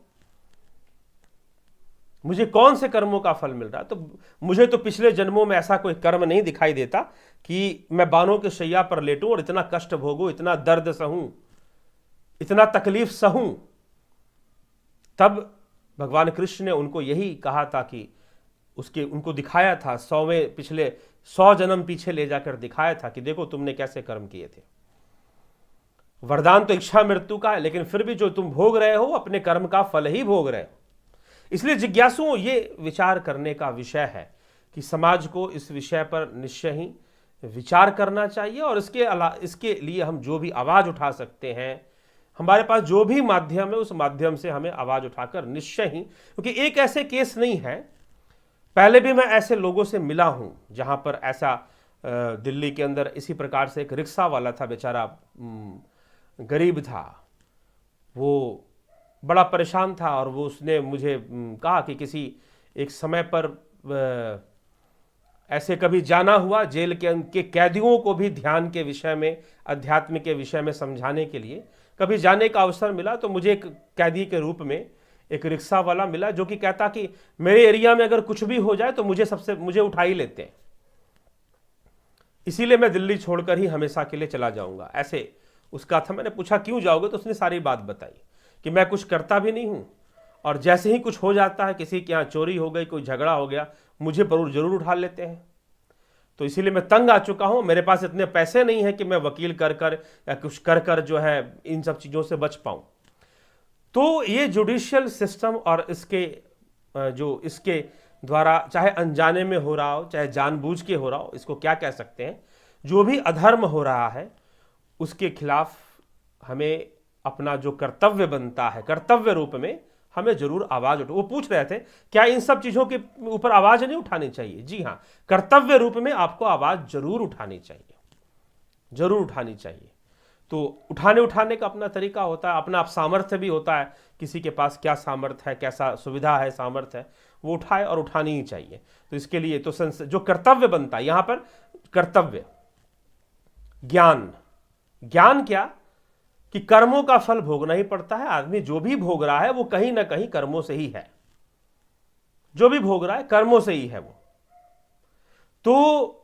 [SPEAKER 1] मुझे कौन से कर्मों का फल मिल रहा है। तो मुझे तो पिछले जन्मों में ऐसा कोई कर्म नहीं दिखाई देता कि मैं बाणों के शैया पर लेटूं और इतना कष्ट भोगूं, इतना दर्द सहूं, इतना तकलीफ सहूं। तब भगवान कृष्ण ने उनको यही कहा था कि उनको दिखाया था, पिछले 100 जन्म पीछे ले जाकर दिखाया था कि देखो तुमने कैसे कर्म किए थे। वरदान तो इच्छा मृत्यु का है, लेकिन फिर भी जो तुम भोग रहे हो अपने कर्म का फल ही भोग रहे हो। इसलिए जिज्ञासुओं, ये विचार करने का विषय है कि समाज को इस विषय पर निश्चय ही विचार करना चाहिए। और इसके लिए हम जो भी आवाज उठा सकते हैं, हमारे पास जो भी माध्यम है, उस माध्यम से हमें आवाज उठाकर निश्चय ही, क्योंकि एक ऐसे केस नहीं है, पहले भी मैं ऐसे लोगों से मिला हूं जहां पर ऐसा दिल्ली के अंदर इसी प्रकार से एक रिक्शा वाला था, बेचारा गरीब था, वो बड़ा परेशान था और उसने मुझे कहा कि किसी एक समय पर ऐसे कभी जाना हुआ जेल के कैदियों को भी ध्यान के विषय में, अध्यात्म के विषय में समझाने के लिए कभी जाने का अवसर मिला। तो मुझे एक कैदी के रूप में एक रिक्शा वाला मिला जो कि कहता कि मेरे एरिया में अगर कुछ भी हो जाए तो मुझे उठा ही लेते हैं, इसीलिए मैं दिल्ली छोड़कर ही हमेशा के लिए चला जाऊंगा, ऐसे उसका था। मैंने पूछा क्यों जाओगे, तो उसने सारी बात बताई कि मैं कुछ करता भी नहीं हूं और जैसे ही कुछ हो जाता है, किसी के यहाँ चोरी हो गई, कोई झगड़ा हो गया, मुझे जरूर उठा लेते हैं। तो इसीलिए मैं तंग आ चुका हूं, मेरे पास इतने पैसे नहीं है कि मैं वकील कर या कुछ कर जो है इन सब चीज़ों से बच पाऊं। तो ये जुडिशियल सिस्टम और इसके द्वारा चाहे अनजाने में हो रहा हो, चाहे जानबूझ के हो रहा हो, इसको क्या कह सकते हैं, जो भी अधर्म हो रहा है उसके खिलाफ हमें अपना जो कर्तव्य बनता है, कर्तव्य रूप में हमें जरूर आवाज उठा। वो पूछ रहे थे क्या इन सब चीजों के ऊपर आवाज नहीं उठानी चाहिए। जी हाँ, कर्तव्य रूप में आपको आवाज जरूर उठानी चाहिए, जरूर उठानी चाहिए। तो उठाने का अपना तरीका होता है, अपना सामर्थ्य भी होता है, किसी के पास क्या सामर्थ्य है, कैसा सुविधा है, सामर्थ्य है, वो उठाए और उठानी ही चाहिए। तो इसके लिए तो जो कर्तव्य बनता है, यहां पर कर्तव्य, ज्ञान क्या कि कर्मों का फल भोगना ही पड़ता है। आदमी जो भी भोग रहा है वो कहीं ना कहीं कर्मों से ही है, जो भी भोग रहा है कर्मों से ही है वो। तो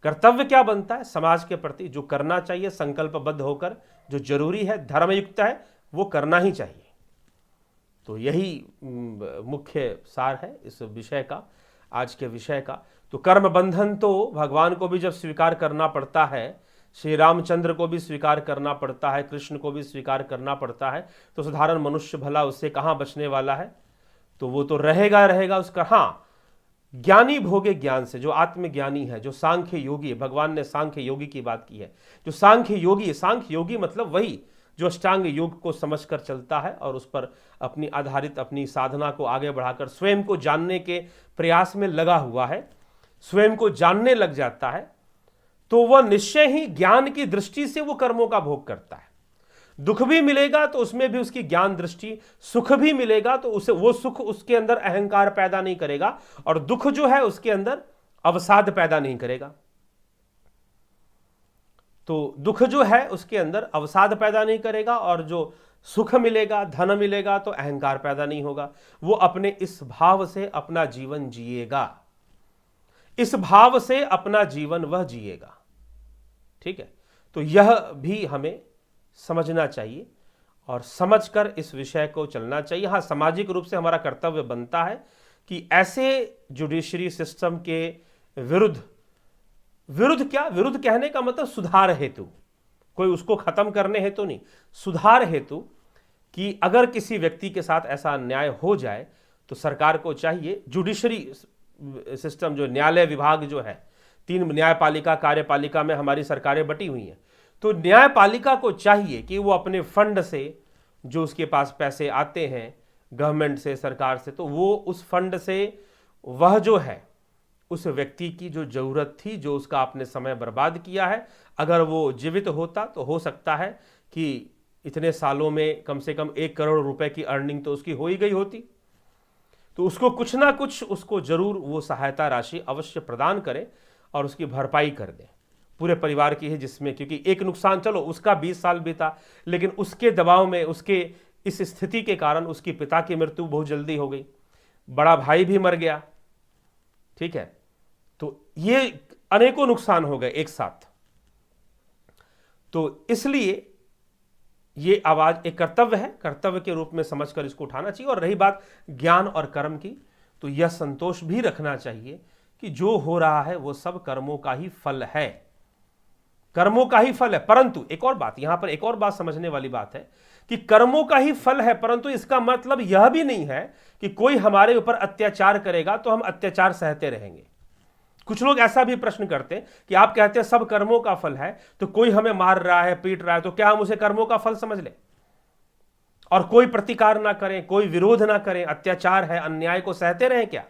[SPEAKER 1] कर्तव्य क्या बनता है, समाज के प्रति जो करना चाहिए संकल्पबद्ध होकर, जो जरूरी है, धर्मयुक्त है, वो करना ही चाहिए। तो यही मुख्य सार है इस विषय का, आज के विषय का। तो कर्म बंधन तो भगवान को भी जब स्वीकार करना पड़ता है, श्री रामचंद्र को भी स्वीकार करना पड़ता है, कृष्ण को भी स्वीकार करना पड़ता है, तो साधारण मनुष्य भला उससे कहां बचने वाला है। तो वो तो रहेगा उसका। हाँ, ज्ञानी भोगे ज्ञान से, जो आत्मज्ञानी है, जो सांख्य योगी है, भगवान ने सांख्य योगी की बात की है, जो सांख्य योगी मतलब वही जो अष्टांग योग को समझकर चलता है और उस पर अपनी साधना को आगे बढ़ाकर स्वयं को जानने के प्रयास में लगा हुआ है, स्वयं को जानने लग जाता है, तो वह निश्चय ही ज्ञान की दृष्टि से वो कर्मों का भोग करता है। दुख भी मिलेगा तो उसमें भी उसकी ज्ञान दृष्टि, सुख भी मिलेगा तो वो सुख उसके अंदर अहंकार पैदा नहीं करेगा, और दुख जो है उसके अंदर अवसाद पैदा नहीं करेगा। तो दुख जो है उसके अंदर अवसाद पैदा नहीं करेगा, और जो सुख मिलेगा, धन मिलेगा, तो अहंकार पैदा नहीं होगा। वो अपने इस भाव से अपना जीवन जिएगा, इस भाव से अपना जीवन वह जिएगा। ठीक है, तो यह भी हमें समझना चाहिए और समझकर इस विषय को चलना चाहिए। हाँ, सामाजिक रूप से हमारा कर्तव्य बनता है कि ऐसे जुडिशरी सिस्टम के विरुद्ध क्या, विरुद्ध कहने का मतलब सुधार हेतु, कोई उसको खत्म करने हेतु नहीं, सुधार हेतु, कि अगर किसी व्यक्ति के साथ ऐसा अन्याय हो जाए तो सरकार को चाहिए, जुडिशरी सिस्टम जो न्यायालय विभाग जो है, 3 न्यायपालिका कार्यपालिका में हमारी सरकारें बटी हुई हैं, तो न्यायपालिका को चाहिए कि वो अपने फंड से, जो उसके पास पैसे आते हैं गवर्नमेंट से, सरकार से, तो वो उस फंड से वह जो है उस व्यक्ति की जो जरूरत थी, जो उसका आपने समय बर्बाद किया है, अगर वो जीवित होता तो हो सकता है कि इतने सालों में कम से कम 1 करोड़ रुपए की अर्निंग तो उसकी हो ही गई होती। तो उसको कुछ ना कुछ, उसको जरूर वो सहायता राशि अवश्य प्रदान करें और उसकी भरपाई कर दें पूरे परिवार की है, जिसमें क्योंकि एक नुकसान चलो उसका 20 साल बीता, लेकिन उसके दबाव में, उसके इस स्थिति के कारण उसकी पिता की मृत्यु बहुत जल्दी हो गई, बड़ा भाई भी मर गया, ठीक है, तो ये अनेकों नुकसान हो गए एक साथ। तो इसलिए ये आवाज एक कर्तव्य है, कर्तव्य के रूप में समझकर इसको उठाना चाहिए। और रही बात ज्ञान और कर्म की, तो यह संतोष भी रखना चाहिए कि जो हो रहा है वो सब कर्मों का ही फल है, कर्मों का ही फल है। परंतु एक और बात, यहां पर एक और बात समझने वाली बात है कि कर्मों का ही फल है, परंतु इसका मतलब यह भी नहीं है कि कोई हमारे ऊपर अत्याचार करेगा तो हम अत्याचार सहते रहेंगे। कुछ लोग ऐसा भी प्रश्न करते हैं कि आप कहते हैं सब कर्मों का फल है, तो कोई हमें मार रहा है, पीट रहा है, तो क्या हम उसे कर्मों का फल समझ लें और कोई प्रतिकार ना करें, कोई विरोध ना करें, अत्याचार है, अन्याय को सहते रहें क्या?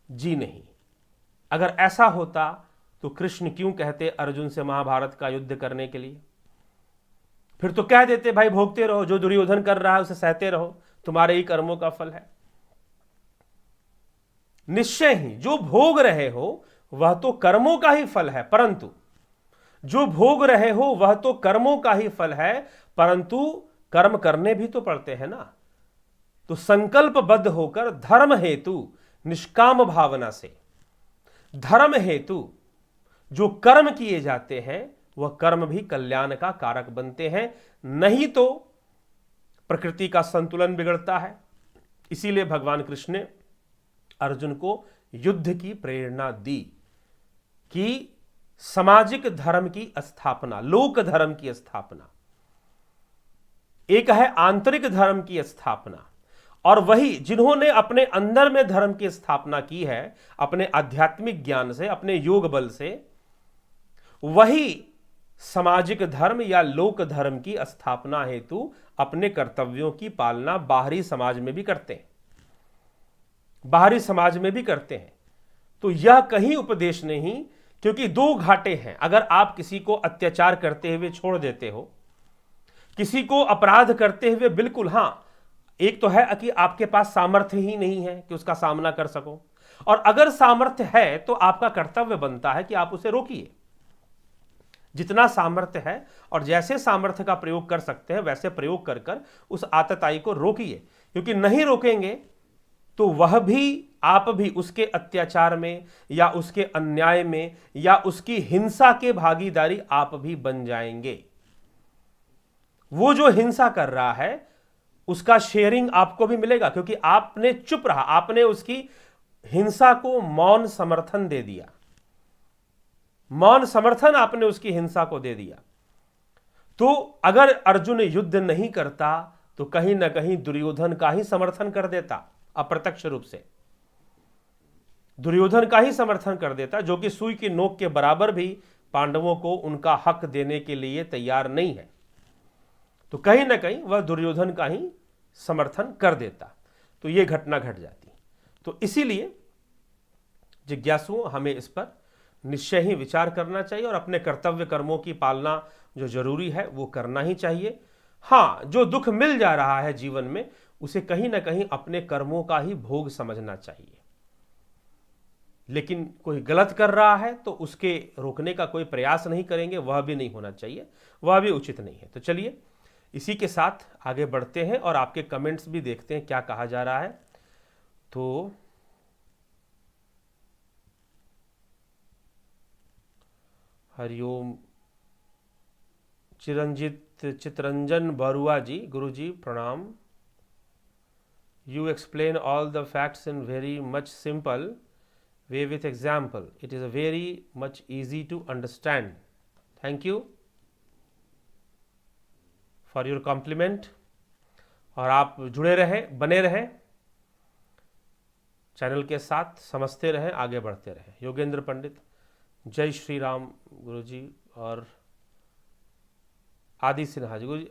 [SPEAKER 1] जी नहीं। अगर ऐसा होता तो कृष्ण क्यों कहते अर्जुन से महाभारत का युद्ध करने के लिए? फिर तो कह देते भाई भोगते रहो, जो दुर्योधन कर रहा है उसे सहते रहो, तुम्हारे ही कर्मों का फल है। निश्चय ही जो भोग रहे हो वह तो कर्मों का ही फल है, परंतु जो भोग रहे हो वह तो कर्मों का ही फल है, परंतु कर्म करने भी तो पड़ते हैं ना। तो संकल्पबद्ध होकर धर्म हेतु, निष्काम भावना से धर्म हेतु जो कर्म किए जाते हैं वह कर्म भी कल्याण का कारक बनते हैं, नहीं तो प्रकृति का संतुलन बिगड़ता है। इसीलिए भगवान कृष्ण ने अर्जुन को युद्ध की प्रेरणा दी कि सामाजिक धर्म की स्थापना, लोक धर्म की स्थापना, एक है आंतरिक धर्म की स्थापना, और वही जिन्होंने अपने अंदर में धर्म की स्थापना की है अपने आध्यात्मिक ज्ञान से, अपने योग बल से, वही सामाजिक धर्म या लोक धर्म की स्थापना हेतु अपने कर्तव्यों की पालना बाहरी समाज में भी करते हैं, बाहरी समाज में भी करते हैं। तो यह कहीं उपदेश नहीं, क्योंकि दो घाटे हैं। अगर आप किसी को अत्याचार करते हुए छोड़ देते हो, किसी को अपराध करते हुए, बिल्कुल हां, एक तो है कि आपके पास सामर्थ्य ही नहीं है कि उसका सामना कर सको, और अगर सामर्थ्य है तो आपका कर्तव्य बनता है कि आप उसे रोकिए। जितना सामर्थ्य है और जैसे सामर्थ्य का प्रयोग कर सकते हैं वैसे प्रयोग कर कर उस आतताई को रोकिए, क्योंकि नहीं रोकेंगे तो वह भी, आप भी उसके अत्याचार में या उसके अन्याय में या उसकी हिंसा के भागीदारी आप भी बन जाएंगे। वो जो हिंसा कर रहा है उसका शेयरिंग आपको भी मिलेगा, क्योंकि आपने चुप रहा, आपने उसकी हिंसा को मौन समर्थन दे दिया, मौन समर्थन आपने उसकी हिंसा को दे दिया। तो अगर अर्जुन युद्ध नहीं करता तो कहीं ना कहीं दुर्योधन का ही समर्थन कर देता, अप्रत्यक्ष रूप से दुर्योधन का ही समर्थन कर देता, जो कि सुई की नोक के बराबर भी पांडवों को उनका हक देने के लिए तैयार नहीं है। तो कहीं ना कहीं वह दुर्योधन का ही समर्थन कर देता, तो यह घटना घट जाती। तो इसीलिए जिज्ञासुओं, हमें इस पर निश्चय ही विचार करना चाहिए और अपने कर्तव्य कर्मों की पालना जो जरूरी है वो करना ही चाहिए। हां, जो दुख मिल जा रहा है जीवन में उसे कहीं ना कहीं अपने कर्मों का ही भोग समझना चाहिए, लेकिन कोई गलत कर रहा है तो उसके रोकने का कोई प्रयास नहीं करेंगे, वह भी नहीं होना चाहिए, वह भी उचित नहीं है। तो चलिए इसी के साथ आगे बढ़ते हैं और आपके कमेंट्स भी देखते हैं क्या कहा जा रहा है। तो हरिओम चितरंजन बरुआ जी, गुरु जी प्रणाम। You explain all the facts in very much simple way with example. It is a very much easy to understand. Thank you for your compliment. और आप जुड़े रहें, बने रहें चैनल के साथ, समझते रहें, आगे बढ़ते रहें। योगेंद्र पंडित, जय श्री राम गुरु जी। और आदि सिन्हा जी, गुरुजी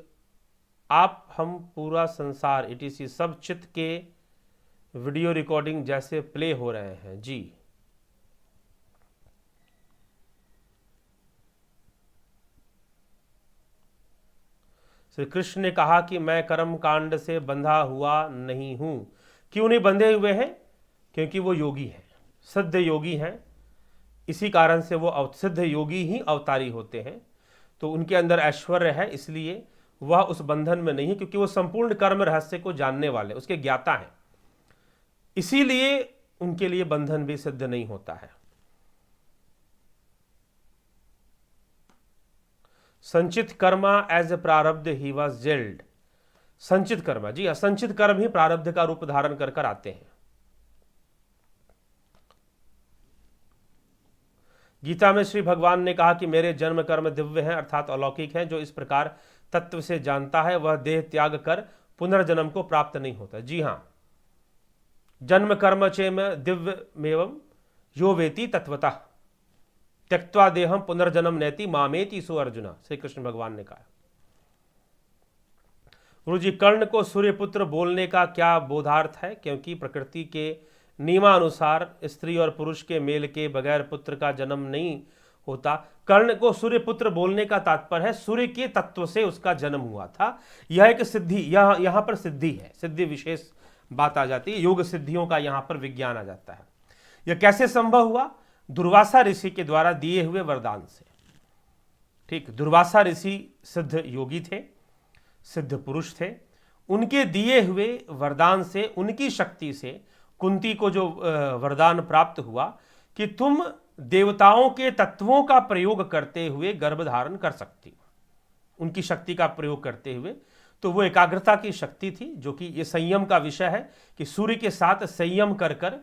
[SPEAKER 1] आप हम पूरा संसार etc सब चित्त के वीडियो रिकॉर्डिंग जैसे प्ले हो रहे हैं जी। श्री कृष्ण ने कहा कि मैं कर्म कांड से बंधा हुआ नहीं हूं। क्यों नहीं बंधे हुए हैं? क्योंकि वो योगी हैं, सिद्ध योगी हैं। इसी कारण से वो सिद्ध योगी ही अवतारी होते हैं। तो उनके अंदर ऐश्वर्य है, इसलिए वह उस बंधन में नहीं है, क्योंकि वो संपूर्ण कर्म रहस्य को जानने वाले, उसके ज्ञाता हैं। इसीलिए उनके लिए बंधन भी सिद्ध नहीं होता है। संचित कर्मा एज ए प्रारब्ध ही वॉज जेल्ड। संचित कर्मा जी, असंचित कर्म ही प्रारब्ध का रूप धारण कर कर आते हैं। गीता में श्री भगवान ने कहा कि मेरे जन्म कर्म दिव्य हैं, अर्थात अलौकिक हैं। जो इस प्रकार तत्व से जानता है वह देह त्याग कर पुनर्जन्म को प्राप्त नहीं होता। जी हां, जन्म कर्म चेम दिव्यमेवं यो वेति तत्वतः त्यक्त्वा देहम पुनर्जन्म नैति मामेति सो अर्जुना, श्री कृष्ण भगवान ने कहा। गुरु जी, कर्ण को सूर्यपुत्र बोलने का क्या बोधार्थ है? क्योंकि प्रकृति के नियमानुसार स्त्री और पुरुष के मेल के बगैर पुत्र का जन्म नहीं होता। कर्ण को सूर्यपुत्र बोलने का तात्पर्य है सूर्य के तत्व से उसका जन्म हुआ था। यह एक सिद्धि, यहां पर सिद्धि है, सिद्धि विशेष बात आ जाती है। योग सिद्धियों का यहां पर विज्ञान आ जाता है। यह कैसे संभव हुआ? दुर्वासा ऋषि के द्वारा दिए हुए वरदान से। ठीक, दुर्वासा ऋषि सिद्ध योगी थे, सिद्ध पुरुष थे। उनके दिए हुए वरदान से, उनकी शक्ति से कुंती को जो वरदान प्राप्त हुआ कि तुम देवताओं के तत्वों का प्रयोग करते हुए गर्भ धारण कर सकती हो। उनकी शक्ति का प्रयोग करते हुए, तो वो एकाग्रता की शक्ति थी, जो कि ये संयम का विषय है कि सूर्य के साथ संयम कर कर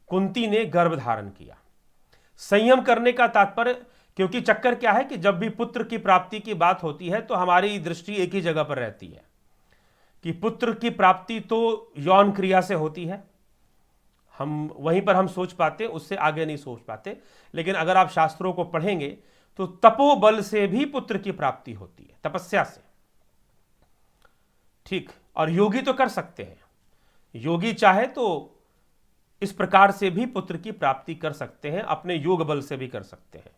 [SPEAKER 1] कुंती ने गर्भ धारण किया। संयम करने का तात्पर्य, क्योंकि चक्कर क्या है कि जब भी पुत्र की प्राप्ति की बात होती है तो हमारी दृष्टि एक ही जगह पर रहती है कि पुत्र की प्राप्ति तो यौन क्रिया से होती है। हम वहीं पर हम सोच पाते, उससे आगे नहीं सोच पाते। लेकिन अगर आप शास्त्रों को पढ़ेंगे तो तपोबल से भी पुत्र की प्राप्ति होती है, तपस्या से। ठीक, और योगी तो कर सकते हैं, योगी चाहे तो इस प्रकार से भी पुत्र की प्राप्ति कर सकते हैं, अपने योग बल से भी कर सकते हैं,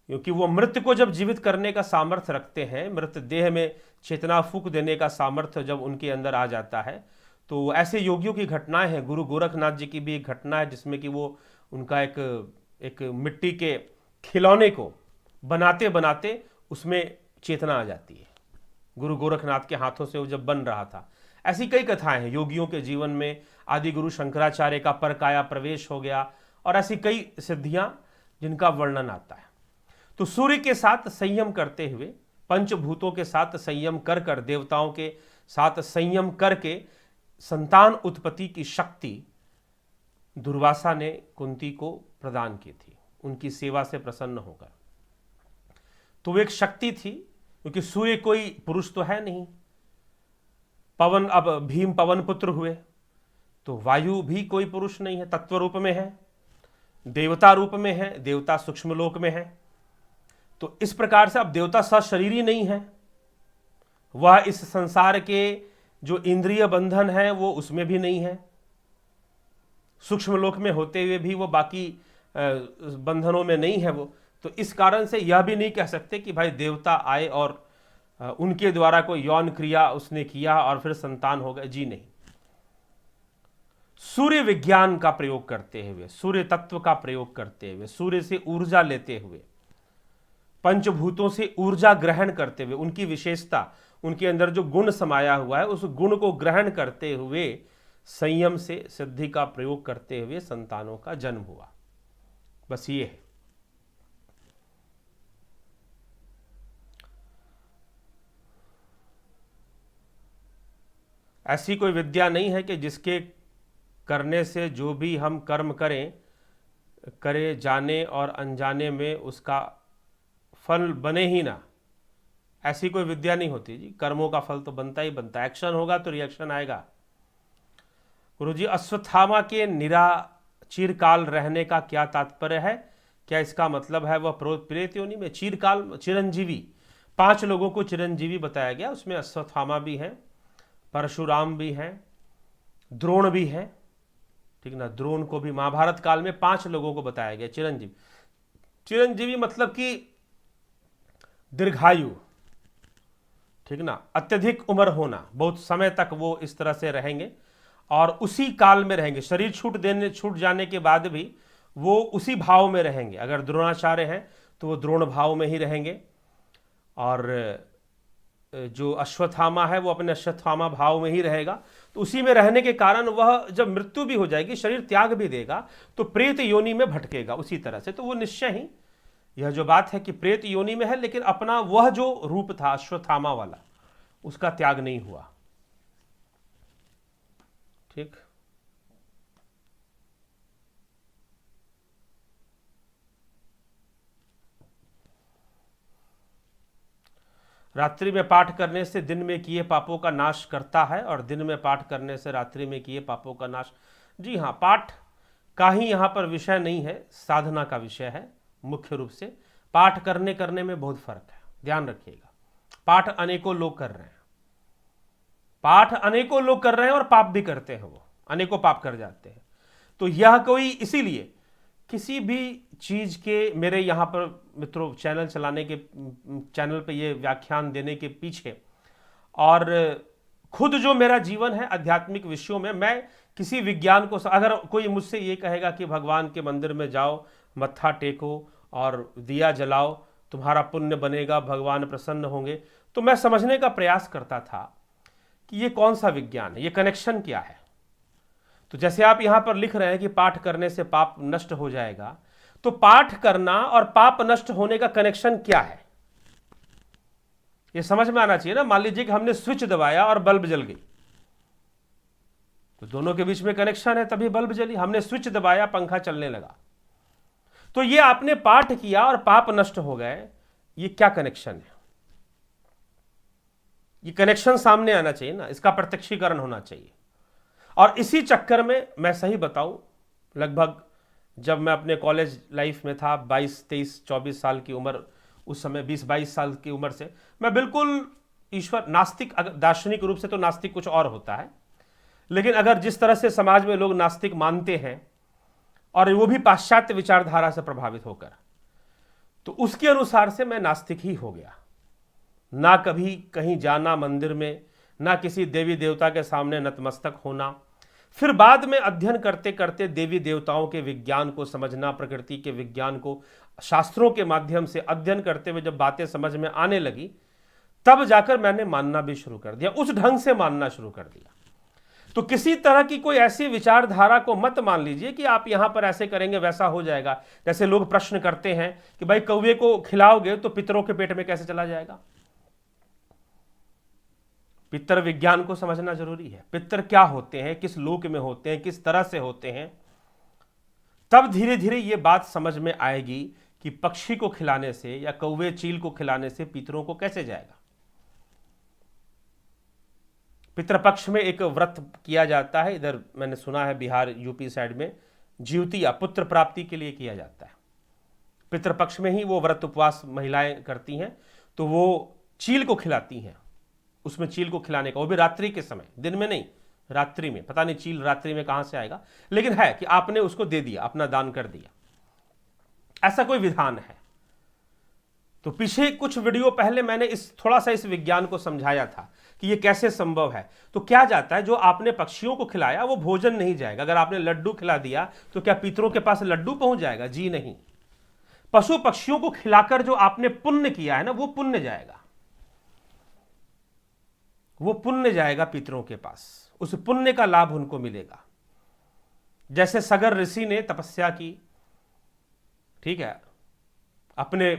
[SPEAKER 1] क्योंकि वो मृत को जब जीवित करने का सामर्थ्य रखते हैं, मृत देह में चेतना फूंक देने का सामर्थ्य जब उनके अंदर आ जाता है, तो ऐसे योगियों की घटनाएं हैं। गुरु गोरखनाथ जी की भी एक घटना है जिसमें कि वो उनका एक मिट्टी के खिलौने को बनाते बनाते उसमें चेतना आ जाती है। गुरु गोरखनाथ के हाथों से वो जब बन रहा था। ऐसी कई कथाएं हैं योगियों के जीवन में। आदि गुरु शंकराचार्य का परकाया प्रवेश हो गया, और ऐसी कई सिद्धियां जिनका वर्णन आता है। तो सूर्य के साथ संयम करते हुए, पंचभूतों के साथ संयम कर कर, देवताओं के साथ संयम करके संतान उत्पत्ति की शक्ति दुर्वासा ने कुंती को प्रदान की थी, उनकी सेवा से प्रसन्न होकर। तो वो एक शक्ति थी, क्योंकि सूर्य कोई पुरुष तो है नहीं। पवन, अब भीम पवन पुत्र हुए, तो वायु भी कोई पुरुष नहीं है, तत्व रूप में है, देवता रूप में है, देवता सूक्ष्म लोक में है। तो इस प्रकार से अब देवता सशरीरी नहीं है, वह इस संसार के जो इंद्रिय बंधन है वो उसमें भी नहीं है, सूक्ष्म लोक में होते हुए भी वो बाकी बंधनों में नहीं है वो। तो इस कारण से यह भी नहीं कह सकते कि भाई देवता आए और उनके द्वारा कोई यौन क्रिया उसने किया और फिर संतान हो गए। जी नहीं, सूर्य विज्ञान का प्रयोग करते हुए, सूर्य तत्व का प्रयोग करते हुए, सूर्य से ऊर्जा लेते हुए, पंचभूतों से ऊर्जा ग्रहण करते हुए, उनकी विशेषता, उनके अंदर जो गुण समाया हुआ है उस गुण को ग्रहण करते हुए संयम से सिद्धि का प्रयोग करते हुए संतानों का जन्म हुआ। बस ये है। ऐसी कोई विद्या नहीं है कि जिसके करने से जो भी हम कर्म करे जाने और अनजाने में उसका फल बने ही ना। ऐसी कोई विद्या नहीं होती जी। कर्मों का फल तो बनता ही बनता है, एक्शन होगा तो रिएक्शन आएगा। गुरुजी, अश्वत्थामा के चिरकाल रहने का क्या तात्पर्य है? क्या इसका मतलब है वह प्रेत योनि में चिरकाल, चिरंजीवी, 5 लोगों को चिरंजीवी बताया गया, उसमें अश्वत्थामा भी हैं, परशुराम भी हैं, द्रोण भी हैं, ठीक ना। द्रोण को भी महाभारत काल में 5 लोगों को बताया गया चिरंजीवी। चिरंजीवी मतलब कि दीर्घायु, ठीक ना, अत्यधिक उम्र होना, बहुत समय तक वो इस तरह से रहेंगे और उसी काल में रहेंगे। शरीर छूट जाने के बाद भी वो उसी भाव में रहेंगे। अगर द्रोणाचार्य हैं तो वो द्रोण भाव में ही रहेंगे, और जो अश्वत्थामा है वो अपने अश्वत्थामा भाव में ही रहेगा। तो उसी में रहने के कारण वह जब मृत्यु भी हो जाएगी, शरीर त्याग भी देगा, तो प्रेत योनि में भटकेगा उसी तरह से। तो वो निश्चय ही यह जो बात है कि प्रेत योनि में है, लेकिन अपना वह जो रूप था अश्वत्थामा वाला, उसका त्याग नहीं हुआ। ठीक। रात्रि में पाठ करने से दिन में किए पापों का नाश करता है, और दिन में पाठ करने से रात्रि में किए पापों का नाश। जी हाँ, पाठ का ही यहाँ पर विषय नहीं है, साधना का विषय है मुख्य रूप से। पाठ करने में बहुत फर्क है, ध्यान रखिएगा। पाठ अनेकों लोग कर रहे हैं, पाठ अनेकों लोग कर रहे हैं और पाप भी करते हैं, वो अनेकों पाप कर जाते हैं। तो यह कोई, इसीलिए किसी भी चीज के, मेरे यहाँ पर मित्रों चैनल चलाने के, चैनल पे ये व्याख्यान देने के पीछे, और खुद जो मेरा जीवन है आध्यात्मिक विषयों में, मैं किसी विज्ञान को, अगर कोई मुझसे ये कहेगा कि भगवान के मंदिर में जाओ, मत्था टेको और दिया जलाओ, तुम्हारा पुण्य बनेगा, भगवान प्रसन्न होंगे, तो मैं समझने का प्रयास करता था कि ये कौन सा विज्ञान है, ये कनेक्शन क्या है। तो जैसे आप यहां पर लिख रहे हैं कि पाठ करने से पाप नष्ट हो जाएगा, तो पाठ करना और पाप नष्ट होने का कनेक्शन क्या है, ये समझ में आना चाहिए ना। मान लीजिए कि हमने स्विच दबाया और बल्ब जल गई, तो दोनों के बीच में कनेक्शन है, तभी बल्ब जली। हमने स्विच दबाया, पंखा चलने लगा। तो ये आपने पाठ किया और पाप नष्ट हो गए, ये क्या कनेक्शन है? ये कनेक्शन सामने आना चाहिए ना, इसका प्रत्यक्षीकरण होना चाहिए। और इसी चक्कर में मैं सही बताऊं, लगभग जब मैं अपने कॉलेज लाइफ में था, 22, 23, 24 साल की उम्र, उस समय 20-22 साल की उम्र से मैं बिल्कुल ईश्वर नास्तिक, दार्शनिक रूप से तो नास्तिक कुछ और होता है, लेकिन अगर जिस तरह से समाज में लोग नास्तिक मानते हैं, और वो भी पाश्चात्य विचारधारा से प्रभावित होकर, तो उसके अनुसार से मैं नास्तिक ही हो गया। ना कभी कहीं जाना मंदिर में, ना किसी देवी देवता के सामने नतमस्तक होना। फिर बाद में अध्ययन करते करते देवी देवताओं के विज्ञान को समझना, प्रकृति के विज्ञान को शास्त्रों के माध्यम से अध्ययन करते हुए जब बातें समझ में आने लगी, तब जाकर मैंने मानना भी शुरू कर दिया, उस ढंग से मानना शुरू कर दिया। तो किसी तरह की कोई ऐसी विचारधारा को मत मान लीजिए कि आप यहां पर ऐसे करेंगे वैसा हो जाएगा। जैसे लोग प्रश्न करते हैं कि भाई कौवे को खिलाओगे तो पितरों के पेट में कैसे चला जाएगा? पितर विज्ञान को समझना जरूरी है। पितर क्या होते हैं, किस लोक में होते हैं, किस तरह से होते हैं, तब धीरे धीरे ये बात समझ में आएगी कि पक्षी को खिलाने से या कौवे चील को खिलाने से पितरों को कैसे जाएगा। पितृपक्ष में एक व्रत किया जाता है, इधर मैंने सुना है बिहार यूपी साइड में ज्योतिया पुत्र प्राप्ति के लिए किया जाता है। पितृपक्ष में ही वो व्रत उपवास महिलाएं करती हैं, तो वो चील को खिलाती हैं। उसमें चील को खिलाने का, वो भी रात्रि के समय, दिन में नहीं, रात्रि में। पता नहीं चील रात्रि में कहां से आएगा, लेकिन है कि आपने उसको दे दिया, अपना दान कर दिया, ऐसा कोई विधान है। तो पीछे कुछ वीडियो पहले मैंने थोड़ा सा इस विज्ञान को समझाया था कि ये कैसे संभव है। तो क्या जाता है, जो आपने पक्षियों को खिलाया वो भोजन नहीं जाएगा। अगर आपने लड्डू खिला दिया तो क्या पितरों के पास लड्डू पहुंच जाएगा? जी नहीं। पशु पक्षियों को खिलाकर जो आपने पुण्य किया है ना, वो पुण्य जाएगा, वो पुण्य जाएगा पितरों के पास, उस पुण्य का लाभ उनको मिलेगा। जैसे सगर ऋषि ने तपस्या की, ठीक है, अपने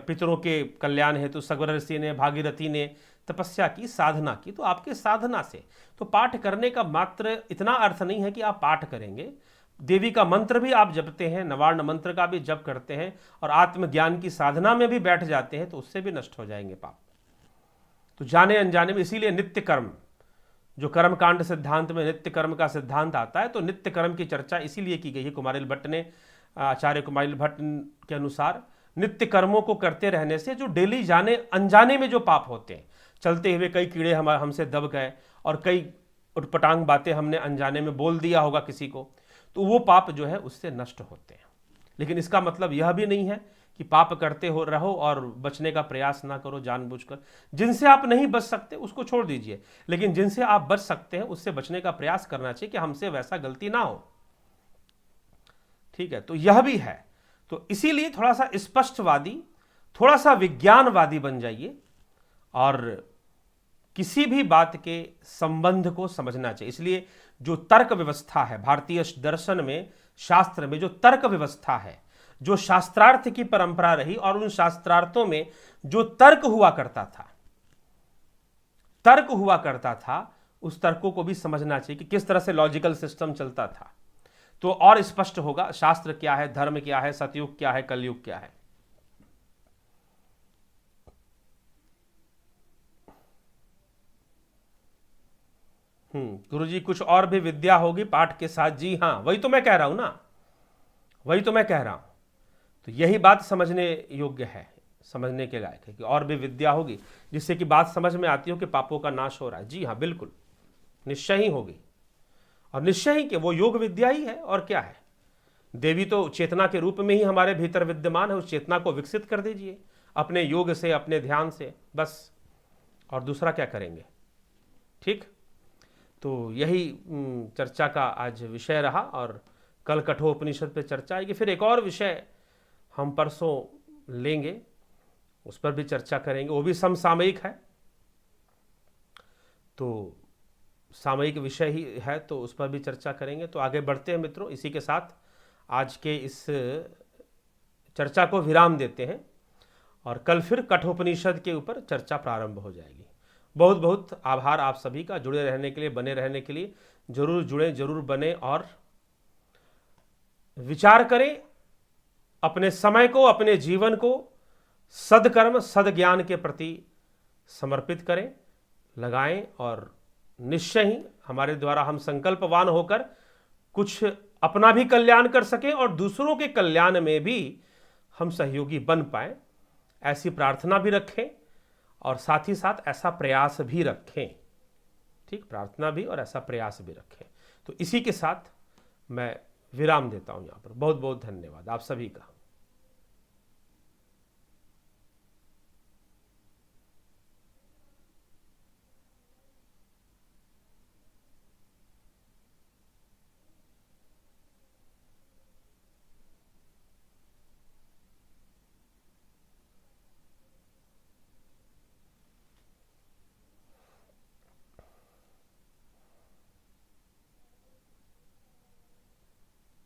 [SPEAKER 1] पितरों के कल्याण हेतु सगर ऋषि ने, भागीरथी ने तपस्या की, साधना की। तो आपके साधना से, तो पाठ करने का मात्र इतना अर्थ नहीं है कि आप पाठ करेंगे, देवी का मंत्र भी आप जपते हैं, नवार्ण मंत्र का भी जप करते हैं और आत्मज्ञान की साधना में भी बैठ जाते हैं, तो उससे भी नष्ट हो जाएंगे पाप। तो जाने अनजाने में, इसीलिए नित्य कर्म, जो कर्मकांड सिद्धांत में नित्य कर्म का सिद्धांत आता है, तो नित्य कर्म की चर्चा इसीलिए की गई है। कुमारिल भट्ट ने, आचार्य कुमारिल भट्ट के अनुसार नित्य कर्मों को करते रहने से जो डेली जाने अनजाने में जो पाप होते हैं, चलते हुए कई कीड़े हमसे दब गए और कई उटपटांग बातें हमने अनजाने में बोल दिया होगा किसी को, तो वो पाप जो है उससे नष्ट होते हैं। लेकिन इसका मतलब यह भी नहीं है कि पाप करते हो रहो और बचने का प्रयास ना करो जानबूझकर। जिनसे आप नहीं बच सकते उसको छोड़ दीजिए, लेकिन जिनसे आप बच सकते हैं उससे बचने का प्रयास करना चाहिए कि हमसे वैसा गलती ना हो। ठीक है, तो यह भी है। तो इसीलिए थोड़ा सा स्पष्टवादी, थोड़ा सा विज्ञानवादी बन जाइए और किसी भी बात के संबंध को समझना चाहिए। इसलिए जो तर्क व्यवस्था है भारतीय दर्शन में, शास्त्र में जो तर्क व्यवस्था है, जो शास्त्रार्थ की परंपरा रही और उन शास्त्रार्थों में जो तर्क हुआ करता था, उस तर्कों को भी समझना चाहिए कि किस तरह से लॉजिकल सिस्टम चलता था। तो और स्पष्ट होगा शास्त्र क्या है, धर्म क्या है, सतयुग क्या है, कलयुग क्या है। गुरुजी कुछ और भी विद्या होगी पाठ के साथ। जी हाँ, वही तो मैं कह रहा हूं ना, वही तो मैं कह रहा हूं। तो यही बात समझने योग्य है, समझने के लायक है कि और भी विद्या होगी जिससे कि बात समझ में आती हो कि पापों का नाश हो रहा है। जी हाँ, बिल्कुल निश्चय ही होगी, और निश्चय ही कि वो योग विद्या ही है और क्या है। देवी तो चेतना के रूप में ही हमारे भीतर विद्यमान है, उस चेतना को विकसित कर दीजिए अपने योग से, अपने ध्यान से, बस। और दूसरा क्या करेंगे। ठीक, तो यही चर्चा का आज विषय रहा, और कल कठोपनिषद पे चर्चा आएगी। फिर एक और विषय हम परसों लेंगे, उस पर भी चर्चा करेंगे, वो भी समसामयिक है, तो सामयिक विषय ही है, तो उस पर भी चर्चा करेंगे। तो आगे बढ़ते हैं मित्रों, इसी के साथ आज के इस चर्चा को विराम देते हैं और कल फिर कठोपनिषद के ऊपर चर्चा प्रारंभ हो जाएगी। बहुत बहुत आभार आप सभी का जुड़े रहने के लिए, बने रहने के लिए। जरूर जुड़ें, जरूर बने और विचार करें, अपने समय को, अपने जीवन को सदकर्म, सदज्ञान के प्रति समर्पित करें, लगाएं, और निश्चय ही हमारे द्वारा हम संकल्पवान होकर कुछ अपना भी कल्याण कर सकें और दूसरों के कल्याण में भी हम सहयोगी बन पाएं, ऐसी प्रार्थना भी रखें और साथ ही साथ ऐसा प्रयास भी रखें। ठीक, प्रार्थना भी और ऐसा प्रयास भी रखें। तो इसी के साथ मैं विराम देता हूं यहां पर। बहुत बहुत धन्यवाद आप सभी का।